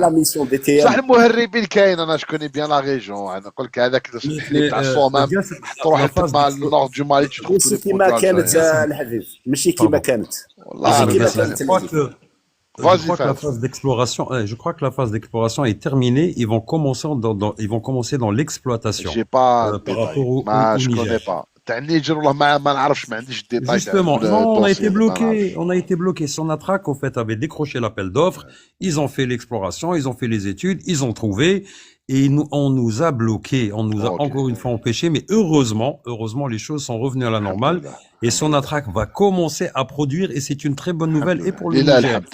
La mission DTM. صح المهربين كاين انا شكوني بيان لا ريجون انا نقول لك هذاك الحليب تاع الصومام تروح تما النورد دو مالي ماشي كيما كانت الحديث ماشي كيما كانت Je crois que la phase d'exploration est terminée. Ils vont commencer dans l'exploitation. J'ai pas par rapport au je Niger. connais pas. تاع النيجر والله ما نعرفش، ما عنديش الديتاي تاع Justement, non, on a été الدوسي، ما نعرفش. bloqué. On a été bloqué. Sonatrach, au fait, avait décroché l'appel d'offres. Ils ont fait l'exploration, ils ont fait les études, ils ont trouvé. Et on nous a bloqués. On nous a Ok. encore une fois empêchés. Mais heureusement, les choses sont revenues à la normale. Alhamdoulilah. Et Sonatrach va commencer à produire. Et c'est une très bonne nouvelle. Et pour le Lillah Niger. alhamd.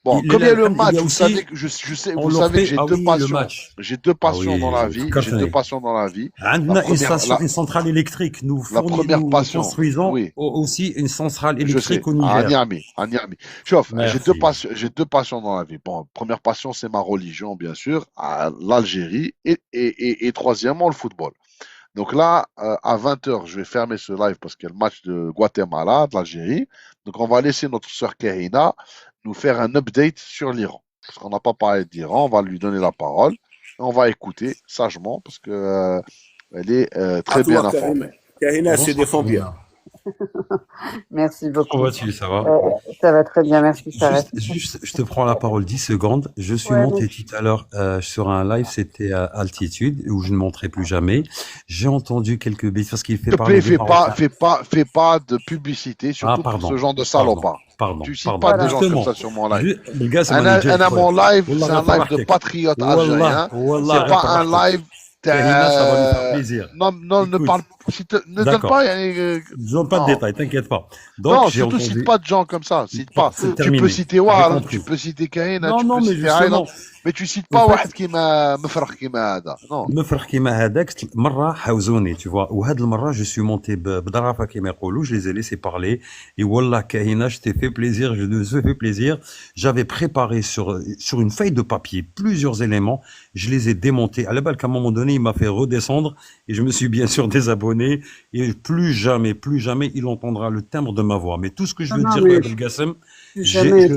Bon, Il- comme il y a le il y a match, vous aussi- savez que je sais, On vous leur savez que fait, j'ai ah deux oui, le passions. match. J'ai deux passions oui, dans la tout vie. à J'ai fait. deux passions dans la vie. عندنا La- une centrale électrique. Nous première passion, construisons oui. aussi une centrale Je sais, électrique au à Niger. Niamey, à Niamey. Sauf, Merci. j'ai deux passions dans la vie. Bon, première passion, c'est ma religion, bien sûr, l'Algérie, et troisièmement, le football. Donc là, à 20h, je vais fermer ce live parce qu'il y a le match de Guatemala, de l'Algérie. Donc on va laisser notre sœur Kahina nous faire un update sur l'Iran. Parce qu'on n'a pas parlé d'Iran, on va lui donner la parole. Et on va écouter sagement parce que elle est très bien informée. Kahina se défend bien. Merci beaucoup. Comment vas-tu? Ça va? Ça va très bien, merci. Juste, je te prends la parole 10 secondes. Je suis Ouais, monté mais- tout à l'heure sur un live, c'était à Altitude, où je ne montrerai plus jamais. J'ai entendu quelques bêtises parce qu'il fait S'il te parler plaît, des Marocains. fais pas de publicité, surtout pardon, pour ce genre de salopard. Pardon, Tu cites pardon. pas des gens Justement, comme ça sur mon live. le gars, c'est أنا mon live, Wallah, c'est un live de غفرحتك. patriote Wallah, algérien. wallah, C'est pas un غفرحتك. live. Kahina, ça va nous faire plaisir. Non, ne Écoute. parle, ne donne D'accord. pas. Je donne pas de non. détails, t'inquiète pas. Donc, Non, j'ai surtout entendu. cite pas de gens comme ça. Cite pas. C'est Tu terminé. peux citer J'ai Wal, compris. tu peux citer Kahina, Non, tu non, peux mais citer Aïna, justement, mais tu cites en pas fait- واحد كيما مفرخ كيما هذا. Non. مفرح كيما هذاك مرة حاوزوني tu vois وهاد المرة je suis monté بظرافة كيما يقولوا je les ai laissés parler et wallah Kahina je t'ai fait plaisir je nous ai fait plaisir j'avais préparé sur une feuille de papier plusieurs éléments je les ai démontés à la balle qu'à un moment donné il m'a fait redescendre et je me suis bien sûr désabonné et plus jamais il entendra le timbre de ma voix mais tout ce que je veux Non, dire mais- Abdel Gassem Jamais.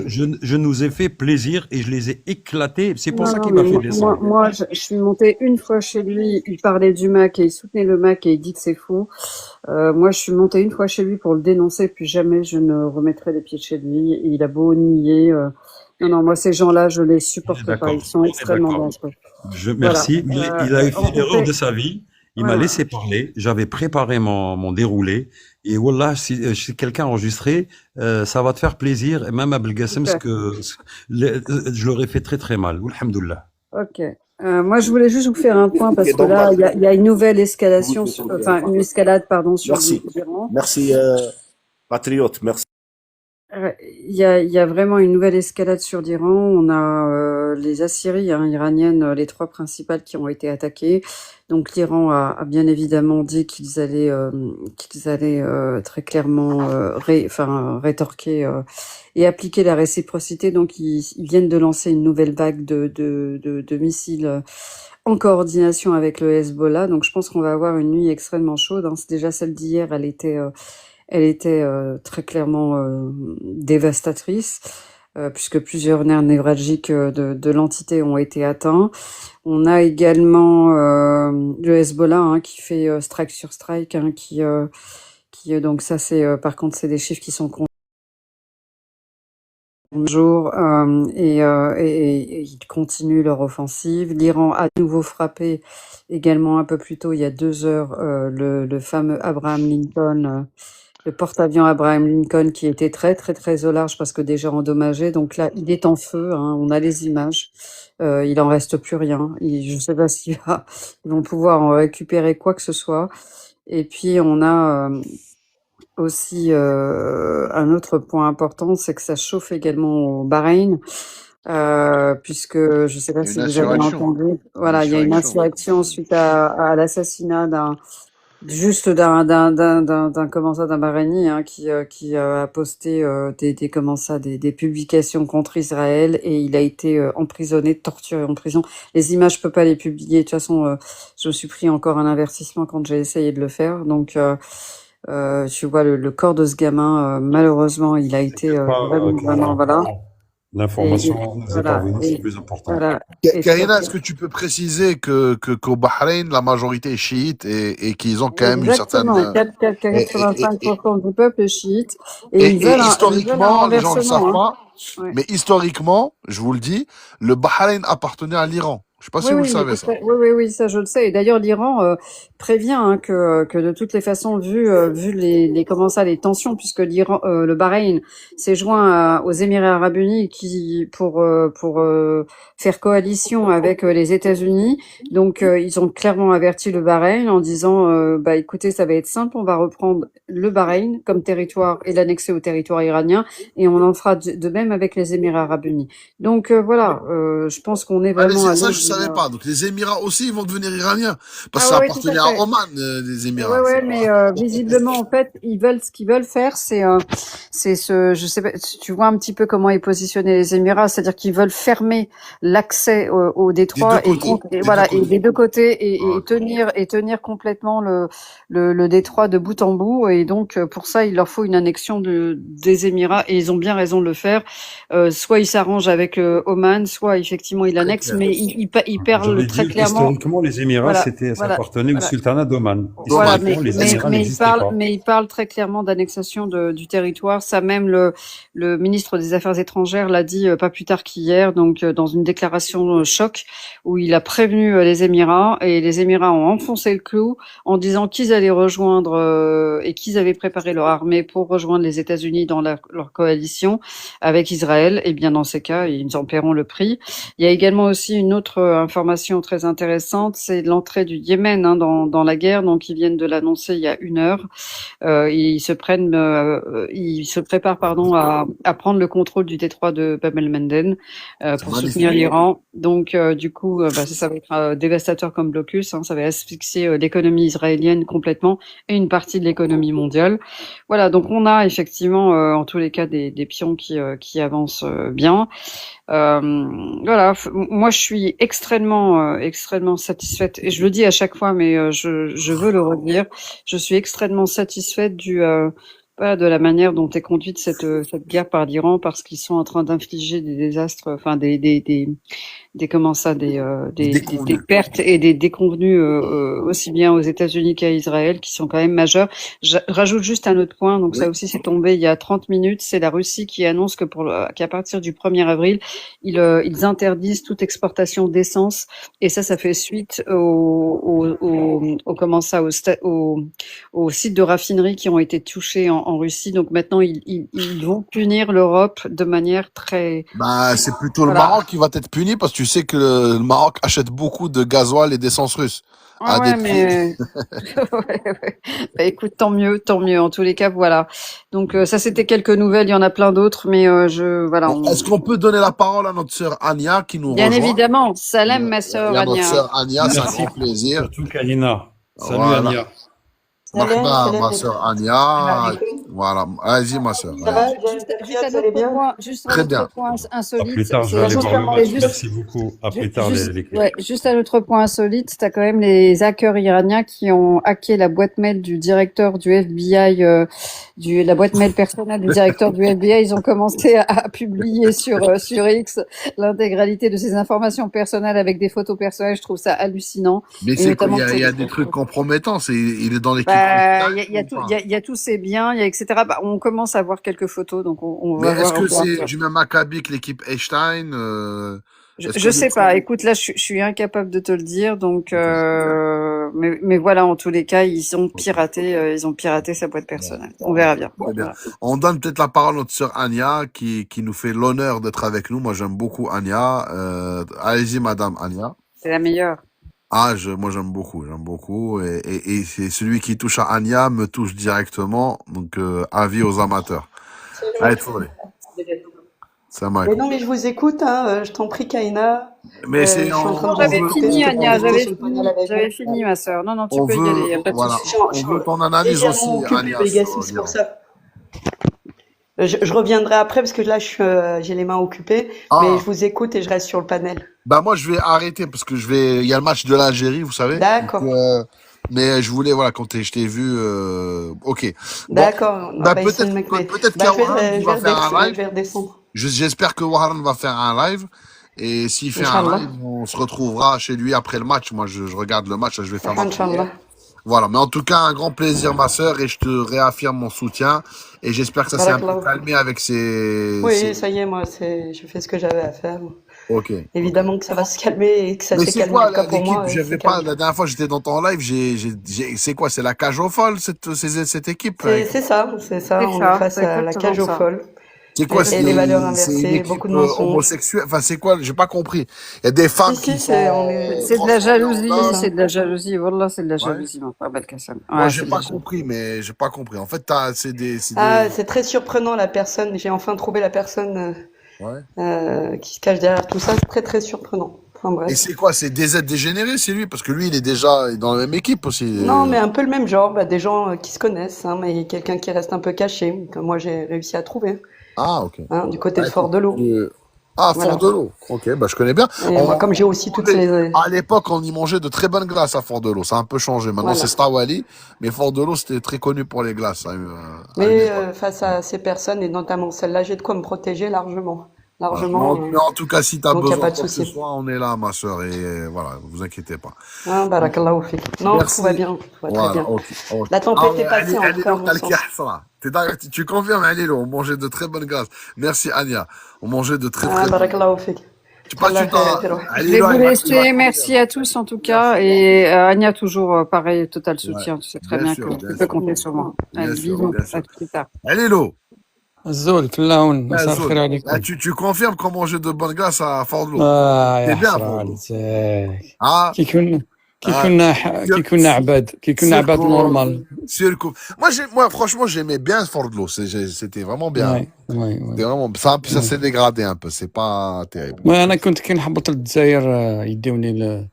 je nous ai fait plaisir et je les ai éclatés c'est pour Non, ça non, qu'il m'a mais fait descendre moi, je suis montée une fois chez lui, il parlait du Mac et il soutenait le Mac et il dit que c'est faux. Moi, je suis montée une fois chez lui pour le dénoncer, puis jamais je ne remettrai les pieds chez lui. Et il a beau nier. Non, moi, ces gens-là, je les supporte pas. Ils sont extrêmement dangereux. Merci. Voilà. Il a fait on l'erreur fait- de sa vie. Il Voilà. m'a laissé parler. J'avais préparé mon déroulé. Et voilà, si quelqu'un a enregistré, ça va te faire plaisir. Et même à Belgassem, Super. je l'aurais fait très très mal. Alhamdoulilah. Ok. Moi, je voulais juste vous faire un point parce que là, il y a une nouvelle escalation, une escalade, pardon, sur Merci. l'Iran. Merci, patriote. Merci. Il y a vraiment une nouvelle escalade sur l'Iran. On a les Assyries iraniennes, les trois principales qui ont été attaquées. Donc l'Iran a bien évidemment dit qu'ils allaient très clairement rétorquer et appliquer la réciprocité. Donc ils viennent de lancer une nouvelle vague de missiles en coordination avec le Hezbollah. Donc je pense qu'on va avoir une nuit extrêmement chaude. C'est déjà celle d'hier, elle était très clairement dévastatrice, puisque plusieurs nerfs névralgiques de l'entité ont été atteints. On a également le Hezbollah qui fait strike sur strike, qui donc ça c'est par contre c'est des chiffres qui sont jour et ils continuent leur offensive. L'Iran a de nouveau frappé également un peu plus tôt, il y a 2 heures, le fameux Abraham Lincoln, le porte-avions Abraham Lincoln qui était très très très au large parce que déjà endommagé. Donc là, il est en feu. On a les images. Il en reste plus rien. Je ne sais pas ils vont pouvoir en récupérer quoi que ce soit. Et puis on a aussi un autre point important, c'est que ça chauffe également au Bahreïn, puisque je ne sais pas si vous avez entendu. Voilà, il y a une insurrection suite à l'assassinat d'un Bahreïni qui a posté des publications contre Israël et il a été emprisonné, torturé en prison. Les images, je peux pas les publier. De toute façon, je me suis pris encore un avertissement quand j'ai essayé de le faire. Donc tu vois le corps de ce gamin, malheureusement, il a été vraiment voilà. L'information nous est parvenue, c'est plus important. Voilà. Karina, est-ce que tu peux préciser qu'au Bahreïn, la majorité est chiite et qu'ils ont quand même une certaine... 85% du peuple est chiite. Et historiquement, les gens ne le savent pas, mais historiquement, je vous le dis, le Bahreïn appartenait à l'Iran. Je sais pas Oui, si vous le oui, mais savez, ça. oui, ça je le sais. Et d'ailleurs, l'Iran prévient hein, que de toutes les façons, vu les comment ça, les tensions, puisque le Bahreïn s'est joint aux Émirats Arabes Unis qui pour faire coalition avec les États-Unis. Donc, ils ont clairement averti le Bahreïn en disant, bah écoutez, ça va être simple, on va reprendre le Bahreïn comme territoire et l'annexer au territoire iranien, et on en fera de même avec les Émirats Arabes Unis. Donc voilà, je pense qu'on est Allez, vraiment à ça, l'aube je savais pas. Donc, les Émirats aussi, ils vont devenir iraniens. Parce que Ah ça ouais, ouais, tout appartenait à à fait. Oman, les Ouais, Émirats. ouais, mais visiblement, en fait, ce qu'ils veulent faire, je sais pas, tu vois un petit peu comment est positionné les Émirats, c'est-à-dire qu'ils veulent fermer l'accès au Des deux détroit côtés. et Des deux voilà, et côtés. des deux côtés Ah, ok. et tenir complètement le détroit de bout en bout. Et donc, pour ça, il leur faut une annexion des Émirats et ils ont bien raison de le faire. Soit ils s'arrangent avec Oman, soit effectivement ils Très l'annexent, clair. mais ils perdent J'avais très dit clairement. historiquement, les Émirats, Voilà, ça voilà, appartenait au voilà. sultanat d'Oman. Voilà, D'Oman. Historiquement, les Émirats n'existaient pas. mais il parle très clairement d'annexation du territoire. Ça même le ministre des Affaires étrangères l'a dit pas plus tard qu'hier, donc dans une déclaration choc où il a prévenu les Émirats et les Émirats ont enfoncé le clou en disant qu'ils allaient rejoindre et qu'ils avaient préparé leur armée pour rejoindre les États-Unis dans leur coalition avec Israël. Et bien dans ces cas, ils en paieront le prix. Il y a également aussi une autre information très intéressante, c'est l'entrée du Yémen hein, dans la guerre. Donc ils viennent de l'annoncer il y a 1 heure. Ils se préparent pardon à prendre le contrôle du détroit de Bab el-Mandeb C'est pour soutenir magnifique. l'Iran. Donc du coup, ça va être dévastateur comme blocus. Hein, ça va asphyxier l'économie israélienne complètement et une partie de l'économie mondiale. Voilà, donc on a effectivement en tous les cas des pions qui avancent bien. Voilà, moi je suis extrêmement satisfaite et je le dis à chaque fois, mais je veux le redire. Je suis extrêmement satisfaite voilà, de la manière dont est conduite cette guerre par l'Iran parce qu'ils sont en train d'infliger des désastres, enfin des comment ça des pertes et des déconvenues aussi bien aux États-Unis qu'à Israël qui sont quand même majeurs. Je rajoute juste un autre point, donc ça aussi c'est tombé il y a 30 minutes, c'est la Russie qui annonce que qu'à partir du 1er avril, ils interdisent toute exportation d'essence et ça fait suite au comment ça aux sites de raffinerie qui ont été touchés en Russie. Donc maintenant ils vont punir l'Europe de manière très Bah, c'est plutôt le voilà. Maroc qui va être puni parce que tu sais que le Maroc achète beaucoup de gasoil et d'essence russe à des prix. Mais ouais. Bah, écoute, tant mieux. En tous les cas, voilà. Donc ça, c'était quelques nouvelles. Il y en a plein d'autres, mais voilà. Bon, est-ce qu'on peut donner la parole à notre sœur Ania qui nous Bien rejoint? évidemment. Salam, ma Il sœur y a notre Ania. sœur Ania, c'est un Merci, grand plaisir. surtout Kalina. Salut Voilà. Ania. Marhaba, Salam, ma sœur Ania. Voilà, vas-y, ma sœur. Ça va, Juste vous allez bien? juste Très un bien. autre point À insolite. plus tard, je vais aller voir le match. Merci beaucoup. À plus tard, les clips. Ouais, juste un autre point insolite, t'as quand même les hackers iraniens qui ont hacké la boîte mail du directeur du FBI, la boîte mail personnelle du directeur du FBI. Ils ont commencé à publier sur X l'intégralité de ces informations personnelles avec des photos personnelles. Je trouve ça hallucinant. Mais Et c'est quoi? notamment Il y a des trucs compromettants. Il est dans l'équipe. bah, il y a tous ces biens, il y a etc. Bah, on commence à voir quelques photos, donc on Mais va voir. est-ce que c'est du même acabit que l'équipe Einstein? Je sais pas. Écoute, là, je suis incapable de te le dire. Donc, mais voilà, en tous les cas, ils ont piraté sa boîte personnelle. On verra bien. Très bien. Voilà. On donne peut-être la parole à notre sœur Ania qui nous fait l'honneur d'être avec nous. Moi, j'aime beaucoup Ania. Allez-y, madame Ania. C'est la meilleure. Moi, j'aime beaucoup. Et c'est celui qui touche à Ania me touche directement. Donc, avis aux amateurs. Allez, Touré. Ça m'a Mais non, mais je vous écoute, hein, je t'en prie, Kaina. Mais Je c'est suis en train de J'avais vous fini, écouter, Ania. j'étais sur le panel avec J'avais vous. fini, ma sœur. Non, tu on peux y aller. Y a pas de voilà, souci. on veut ton analyse aussi, Légèrement occupée, Ania, Bégasim, sur c'est l'Iran. pour ça. Je reviendrai après parce que là, j'ai les mains occupées, mais je vous écoute et je reste sur le panel. Bah moi, je vais arrêter parce que il y a le match de l'Algérie, vous savez. D'accord. Donc, mais je voulais, voilà, quand je t'ai vu, ok. Bon, D'accord. bah peut-être qu'Awaran va faire un live. Je vais redescendre. J'espère que Waharan va faire un live. Et s'il fait un live, on se retrouvera chez lui après le match. Moi, je regarde le match, je vais faire ma prière. Voilà, mais en tout cas, un grand plaisir, ma sœur, et je te réaffirme mon soutien. Et j'espère que ça s'est un peu calmé avec ces... Oui, ça y est, moi, je fais ce que j'avais à faire. Ok. Évidemment que ça va se calmer et que ça Mais s'est c'est calmé, en quoi tout cas pour l'équipe? moi, Je c'est vais pas. calme. La dernière fois j'étais dans ton live, c'est quoi? C'est la cage aux folles cette équipe? C'est ça, C'est on est ça, face c'est à la cage exactement aux ça. folles. C'est quoi? Et les valeurs C'est une inversées, équipe beaucoup de mensonges. homosexuelle. Enfin, c'est quoi? J'ai pas compris. Il y a des femmes qui Si, on sont est... C'est de la transformées en jalousie, hommes. c'est de la jalousie. Wallah, c'est de la Ouais. jalousie, mon frère Belkacem. Moi, Ouais, j'ai c'est de pas la jalousie. compris, mais j'ai pas compris. En fait, c'est des. Ah, c'est très surprenant la personne. J'ai enfin trouvé la personne Ouais. qui se cache derrière tout ça. C'est très très surprenant. Enfin Et bref. c'est quoi? C'est DZ dégénéré, c'est lui? Parce que lui, il est déjà dans la même équipe aussi. Non, mais un peu le même genre. Bah, des gens qui se connaissent, hein, mais quelqu'un qui reste un peu caché, que moi j'ai réussi à trouver, Ah, ok. hein, du côté de écoute, Fort-de-L'Eau. Ah, Voilà. Fort-de-L'Eau. Ok, bah je connais bien. Et moi, comme j'ai aussi toutes les... À l'époque, on y mangeait de très bonnes glaces à Fort-de-L'Eau. Ça a un peu changé. Maintenant, Voilà. c'est Stawali, mais Fort-de-L'Eau, c'était très connu pour les glaces. À une Mais époque. face à ces personnes, et notamment celle-là, j'ai de quoi me protéger largement. Voilà. Largement. Mais en tout cas, si tu as Donc, il n'y a besoin pas de de quoi que ce souci. soit, on est là, ma sœur. Et voilà, vous inquiétez pas. Hein, barakallahu fik. Non, Merci. tout va bien. Tout va très Voilà, bien. ok. La tempête Ah, est passée, en tout cas, à mon sens. Tu confirmes, Alilo, on mangeait de très bonnes glaces. Merci, Ania. On mangeait de très, Ah, très bonnes. barakallahu fik. Tu passes du temps. Je vais vous laisser. Merci à tous en tout cas. Et Ania, toujours pareil, total soutien. Tu sais très bien que tu peux compter sur moi. Allez, bisous. À plus tard. Alilo. الزول في اللاون مساء الخير عليكم. Tu confirmes qu'on mangeait de bonnes glaces à Fort-de-L'Eau. يا C'est bien, حسرة Fort-de-L'Eau. عليك. Ah. كي كنا عباد نورمال. Moi, franchement, j'aimais bien Fort-de-L'Eau. C'était vraiment bien. C'était vraiment ça s'est dégradé un peu. C'est pas terrible. أنا كنت كي نحبط للجزائر يديوني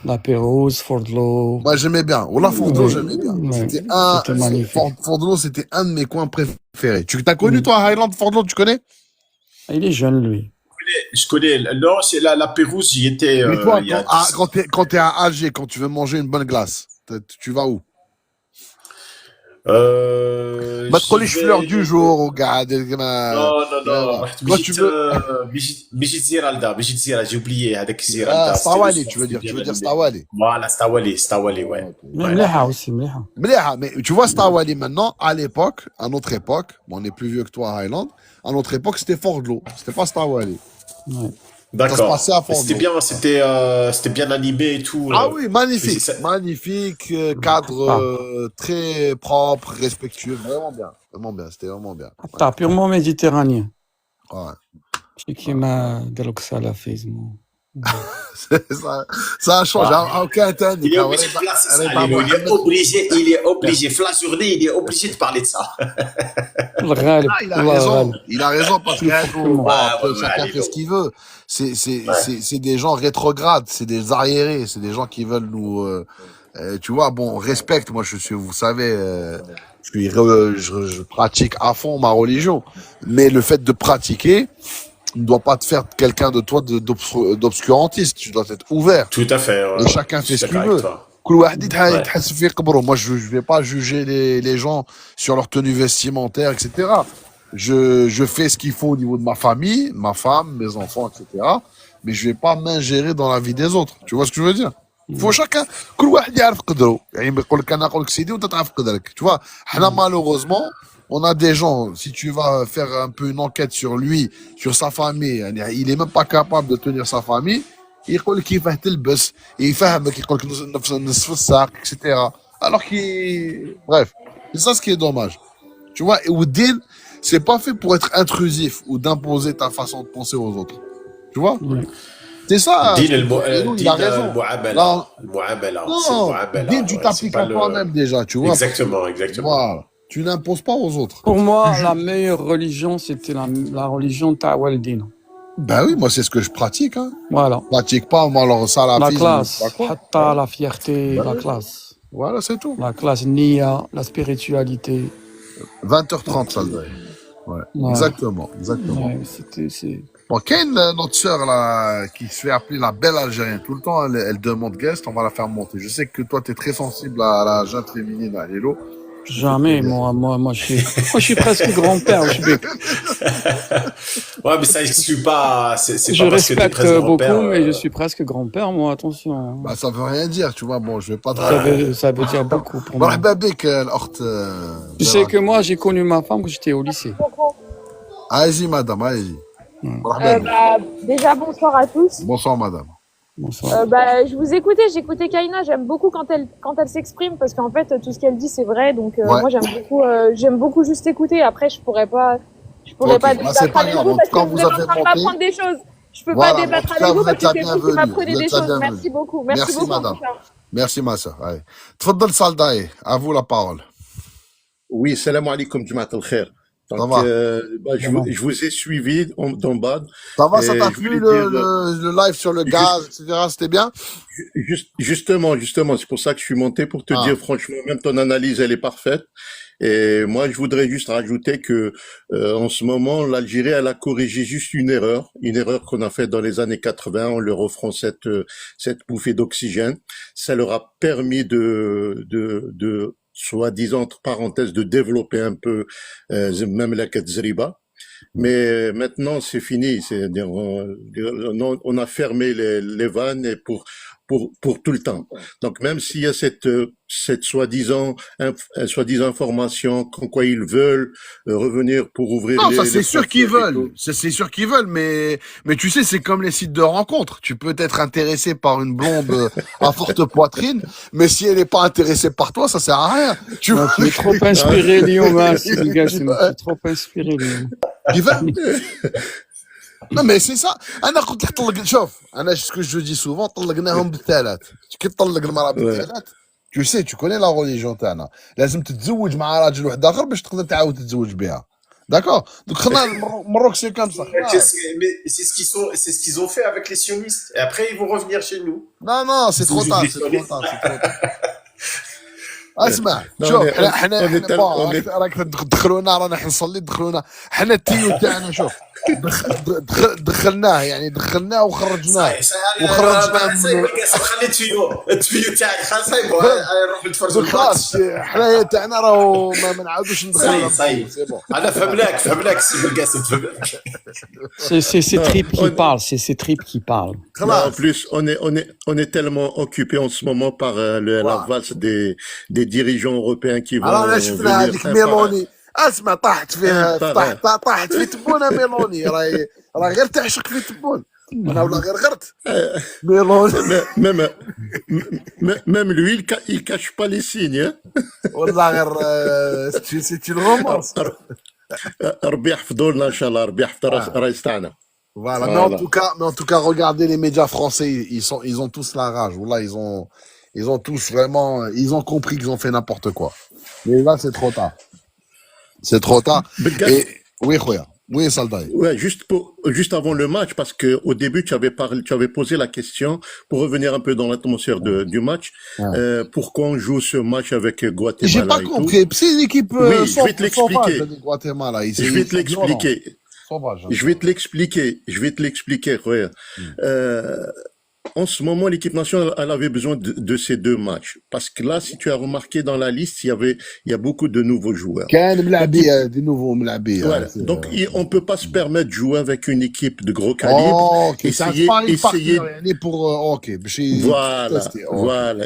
لابيروز فوردلو. Moi, j'aimais bien. Ou la Fort-de-L'eau, j'aimais bien. C'était magnifique. Fort-de-L'eau, c'était un de mes coins préférés. Tu t'as connu, toi, Highland Fort-de-L'eau, tu connais? Il est jeune, lui. Je connais. Non, c'est la Pérouse, j'y étais. Mais toi, il y a quand t'es à Alger, quand tu veux manger une bonne glace, tu vas où? ما تقوليش fleur du jour وقاعد non. Toi, tu veux بيجي زيرالدا j'ai oublié هذاك زيرالدا. Stawali, tu veux dire Stawali. Voilà, Stawali, ouais. مليحة aussi, مليحة. Mléha, mais tu vois Stawali maintenant, à l'époque, à notre époque, bon, on est plus vieux que toi à Highland, à notre époque, c'était Fort-de-L'Eau, c'était pas Stawali. Ouais. D'accord. Ça se passait à Fort-de-L'Eau. C'était bien animé et tout. Ah oui, magnifique, magnifique, cadre très propre, respectueux, vraiment bien, c'était vraiment bien. حتى purement méditerranéen. Ouais. ماشي كيما داروك سلافيزم. Ça a changé. Aucun temps. Il est obligé de placer ça. Il est obligé. Flasurné, il est obligé de parler de ça. Il a raison parce que chacun fait ce qu'il veut. C'est des gens rétrogrades, c'est des arriérés, c'est des gens qui veulent nous. Tu vois, bon, on respecte. Moi, vous savez, je pratique à fond ma religion, mais le fait de pratiquer ne doit pas te faire quelqu'un de toi d'obscurantiste. Tu dois être ouvert. Tout à fait. Et chacun fait ce qu'il veut. Moi, je vais pas juger les gens sur leur tenue vestimentaire, etc. Je fais ce qu'il faut au niveau de ma famille, ma femme, mes enfants, etc. Mais je vais pas m'ingérer dans la vie des autres. Tu vois ce que je veux dire? Il faut chacun. Tu vois, malheureusement, on a des gens, si tu vas faire un peu une enquête sur lui, sur sa famille, il est même pas capable de tenir sa famille. يقول لك كيفاه تلبس يفهمك يقول لك نصف الساق etc. Alors qu'il bref, c'est ça ce qui est dommage. Tu vois, et Ouddin, c'est pas fait pour être intrusif ou d'imposer ta façon de penser aux autres. Tu vois? C'est ça. Il a raison. Non, Din, tu t'appliques à toi-même déjà, tu vois. Exactement. Voilà. Tu n'imposes pas aux autres. Pour moi, la meilleure religion, c'était la religion Tawaldine. Ben oui, moi c'est ce que je pratique. Hein. Voilà. Je pratique pas moi alors salafisme. La classe, la fierté, la classe. Voilà, c'est tout. La classe Nia, la spiritualité. 20h30 ça devrait. Ouais. Exactement. Ouais, Bon, Ken, notre sœur là, qui se fait appeler la belle Algérienne, tout le temps elle demande guest, on va la faire monter. Je sais que toi tu es très sensible à la jeune féminine, à Lélo. Jamais, moi je suis presque grand-père. Ouais, mais ça exclut pas. Je respecte beaucoup, mais je suis presque grand-père, moi, attention. Bah, ça veut rien dire, tu vois. Bon, je vais pas te... Ça veut dire beaucoup pour moi. Tu sais que moi, j'ai connu ma femme quand j'étais au lycée. Allez-y, madame, allez-y. Déjà, bonsoir à tous. Bonsoir, madame. Bonsoir. Je vous écoutais, j'écoutais Kaina, j'aime beaucoup quand elle s'exprime parce qu'en fait, tout ce qu'elle dit, c'est vrai. Donc, Ouais. moi, j'aime beaucoup juste écouter. Après, je pourrais pas Ok, débattre c'est pas avec grave. vous En parce tout cas, que vous vous êtes en avez train de monté. m'apprendre des choses. Je peux pas Voilà, mais en débattre tout avec cas, vous vous parce êtes que la c'est vous qui bienvenue. m'apprenez Vous des êtes la choses. bienvenue. Merci beaucoup. Merci Merci, beaucoup, en madame. tout cas. Merci, ma soeur. Allez. تفضل Saldaï. À vous la parole. Oui, salam alaikum, Jumat al-Khair. Ça Donc, va? je vous ai suivi d'en bas Ça va, ça et t'a je plu voulais dire, le live sur le gaz, etc. C'était bien? justement, c'est pour ça que je suis monté pour te dire, franchement, même ton analyse, elle est parfaite. Et moi, je voudrais juste rajouter que, en ce moment, l'Algérie, elle a corrigé juste une erreur qu'on a faite dans les années 80 en leur offrant cette bouffée d'oxygène. Ça leur a permis de soi-disant, entre parenthèses, de développer un peu, même la Katzriba. Mais maintenant, c'est fini. C'est-à-dire, on a fermé les vannes et pour tout le temps. Donc, même s'il y a cette soi-disant information, comme quoi ils veulent revenir pour ouvrir Non, les ça c'est sûr qu'ils frontières et veulent. tout. C'est sûr qu'ils veulent, mais tu sais, c'est comme les sites de rencontres. Tu peux être intéressé par une blonde à forte poitrine, mais si elle n'est pas intéressée par toi, ça sert à rien. Non, tu es trop inspiré, Lyon, hein, c'est le gars, tu es trop inspiré, Lyon. Ils veulent. Non, mais c'est ça. انا قلت لك طلق شوف انا ce que je dis souvent طلقناهم بالثلاث كي تطلق المرأة بالثلاث tu sais tu connais la religion تاعنا لازم تتزوج مع راجل واحد اخر باش تقدر تعاود تتزوج بها داكور دوك خلينا المروك سي كام صح Mais c'est ce qu'ils ont fait avec les sionistes. Et après, ils vont revenir chez nous. non c'est trop tard c'est trop tard c'est trop tard اسمع شوف حنا راك تدخلونا رانا حنصلي تدخلونا حنا التيو تاعنا شوف دخلناه يعني دخلناه وخرجناه خلي التويو تاعك خلاص نروح نتفرجوا خلاص حنايا تاعنا راهو ما نعاودوش ندخلوا صاي انا فهمناك سي بالقاسم فهمناك C'est Trip qui parle, c'est Trip qui parle. En plus, on est tellement occupé en ce moment par la valse des dirigeants européens qui vont انا شفنا هذيك ميلوني اسمع طاحت فيها طاحت في تبونه ميلوني راهي غير تعشق في تبون انا ولا غير غرت ميلوني même lui il cache pas les signes hein? والله غير سيتي الرومانس ربي يحفظوا لنا ان شاء الله ربي يحفظ الرئيس تاعنا. Voilà, mais en tout cas, regardez les médias français, ils ont tous la rage. Voilà, ils ont tous vraiment, ils ont compris qu'ils ont fait n'importe quoi. Mais là, c'est trop tard. C'est trop tard. Et, oui, Khoya. Oui, Saldaï. Ouais, juste avant le match, parce que au début, tu avais posé la question, pour revenir un peu dans l'atmosphère du match, pourquoi on joue ce match avec Guatemala. J'ai pas compris. C'est une équipe, oui, je vais te l'expliquer. Guatemala. Je vais te l'expliquer. Je vais te l'expliquer, Khoya. En ce moment, l'équipe nationale, elle avait besoin de ces deux matchs. Parce que là, si tu as remarqué dans la liste, il y a beaucoup de nouveaux joueurs. Des nouveaux Mlabi. Voilà. Donc, on peut pas se permettre de jouer avec une équipe de gros calibre. Essayer pour, voilà,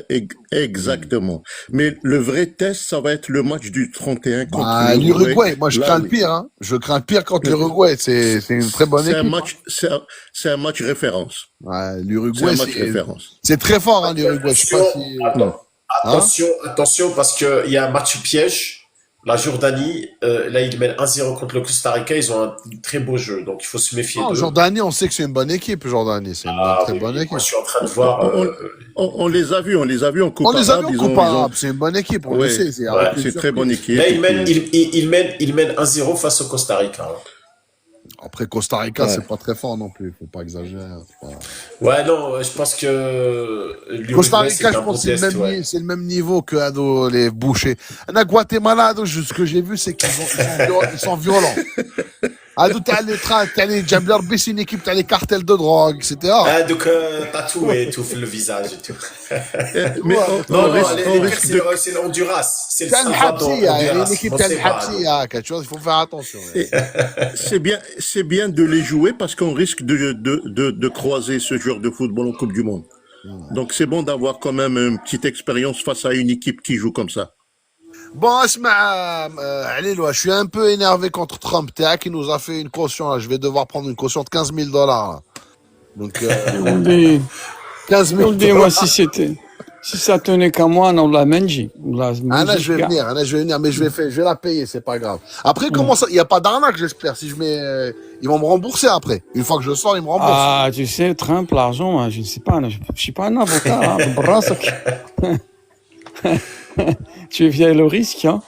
exactement. Mais le vrai test, ça va être le match du 31 contre l'Uruguay. Moi, je crains le pire, hein. Je crains le pire contre l'Uruguay. C'est une très bonne équipe. C'est un match référence. Ouais, l'Uruguay, c'est très fort, hein, l'Uruguay. Je sais pas si... Attention, parce qu'il y a un match piège. La Jordanie, là, ils mènent 1-0 contre le Costa Rica. Ils ont un très beau jeu, donc il faut se méfier d'eux. Jordanie, on sait que c'est une bonne équipe, Jordanie. C'est une très bonne équipe. Moi, je suis en train de voir... on les a vus en Coupe Arabe. En Coupe Arabe, c'est une bonne équipe, on le sait. C'est une très bonne équipe. Là, ils mènent 1-0 face au Costa Rica. Après, Costa Rica, c'est pas très fort non plus. Faut pas exagérer. Ouais, non, je pense que... Costa Rica, je pense que c'est le même niveau que les bouchers. En Guatemala, ce que j'ai vu, c'est qu'ils sont violents. C'est une équipe, t'as les cartels de drogue, etc. Donc, tatou et tout, le visage et tout. Mais non, c'est le Honduras. C'est le Salvador. Une équipe tu vois, il faut faire attention. C'est bien de les jouer parce qu'on risque de croiser ce genre de football en Coupe du Monde. Donc, c'est bon d'avoir quand même une petite expérience face à une équipe qui joue comme ça. Bon, Alilo, je suis un peu énervé contre Trump. Théa qui nous a fait une caution. Là. Je vais devoir prendre une caution de 15 000 $. Donc, 15 000 moi, si ça tenait qu'à moi, on l'a mangé. je vais venir, mais je vais la payer, c'est pas grave. Après, comment ça? Il n'y a pas d'arnaque, j'espère. Si je mets, ils vont me rembourser après. Une fois que je sors, ils me remboursent. Ah, tu sais, Trump, l'argent, je ne sais pas, je suis pas un avocat. Tu es via le risque, hein?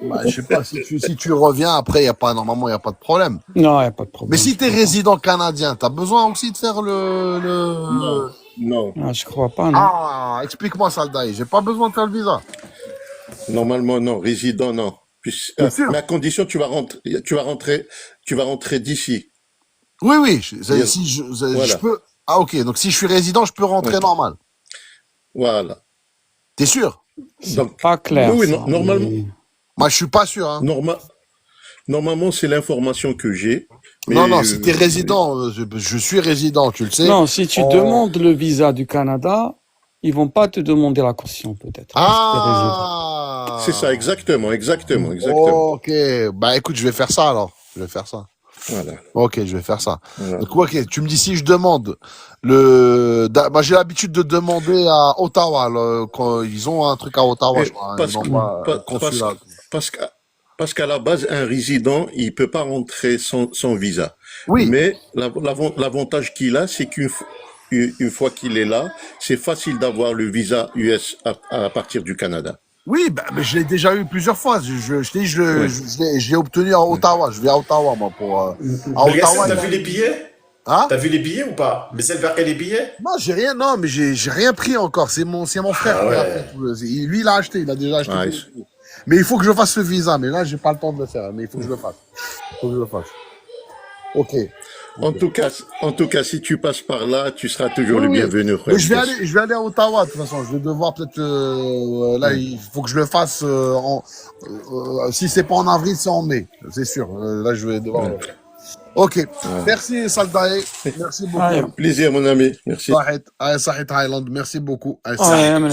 Bah, je sais pas, si tu reviens après, normalement, il n'y a pas de problème. Non, il n'y a pas de problème. Mais si tu es résident canadien, tu as besoin aussi de faire le... Non. Ah, je crois pas, non. Ah, explique-moi ça, Daï. J'ai pas besoin de faire le visa. Normalement, non. Résident, non. Mais à condition, tu vas rentrer d'ici. Oui. Je peux... Ah, ok. Donc, si je suis résident, je peux rentrer normal. Voilà. T'es sûr? C'est pas clair. Oui, ça, normalement. mais... Moi, je suis pas sûr. Hein. Normalement, c'est l'information que j'ai. Non, si t'es résident, je suis résident, tu le sais. Non, si tu demandes le visa du Canada, ils vont pas te demander la caution, peut-être. Ah, c'est ça, exactement. Ok, bah écoute, je vais faire ça alors. Voilà. Ok, je vais faire ça. Voilà. Donc, ok, tu me dis si je demande bah, j'ai l'habitude de demander à Ottawa, quand ils ont un truc à Ottawa, je crois. Parce qu'à la base, un résident, il peut pas rentrer sans visa. Oui. Mais l'avantage qu'il a, c'est qu'une fois qu'il est là, c'est facile d'avoir le visa US à partir du Canada. Oui, mais je l'ai déjà eu plusieurs fois. Je l'ai obtenu à Ottawa. Je vais à Ottawa, moi, pour. À Ottawa. T'as vu les billets? Hein? T'as vu les billets ou pas? Mais c'est le verre les billets? Non, j'ai rien pris encore. C'est mon frère qui a fait. Lui, il a acheté. Il a déjà acheté. Mais il faut que je fasse ce visa. Mais là, j'ai pas le temps de le faire. Mais il faut que je le fasse. Ok. En tout cas, si tu passes par là, tu seras toujours le bienvenu. Mais je vais aller à Ottawa, de toute façon. Je vais devoir peut-être, là, il faut que je le fasse, si c'est pas en avril, c'est en mai. C'est sûr. Là, je vais devoir le faire. Ok. Merci, Saldae. Merci beaucoup. Plaisir, mon ami. Merci. Sahit Highland. Merci beaucoup. Salam.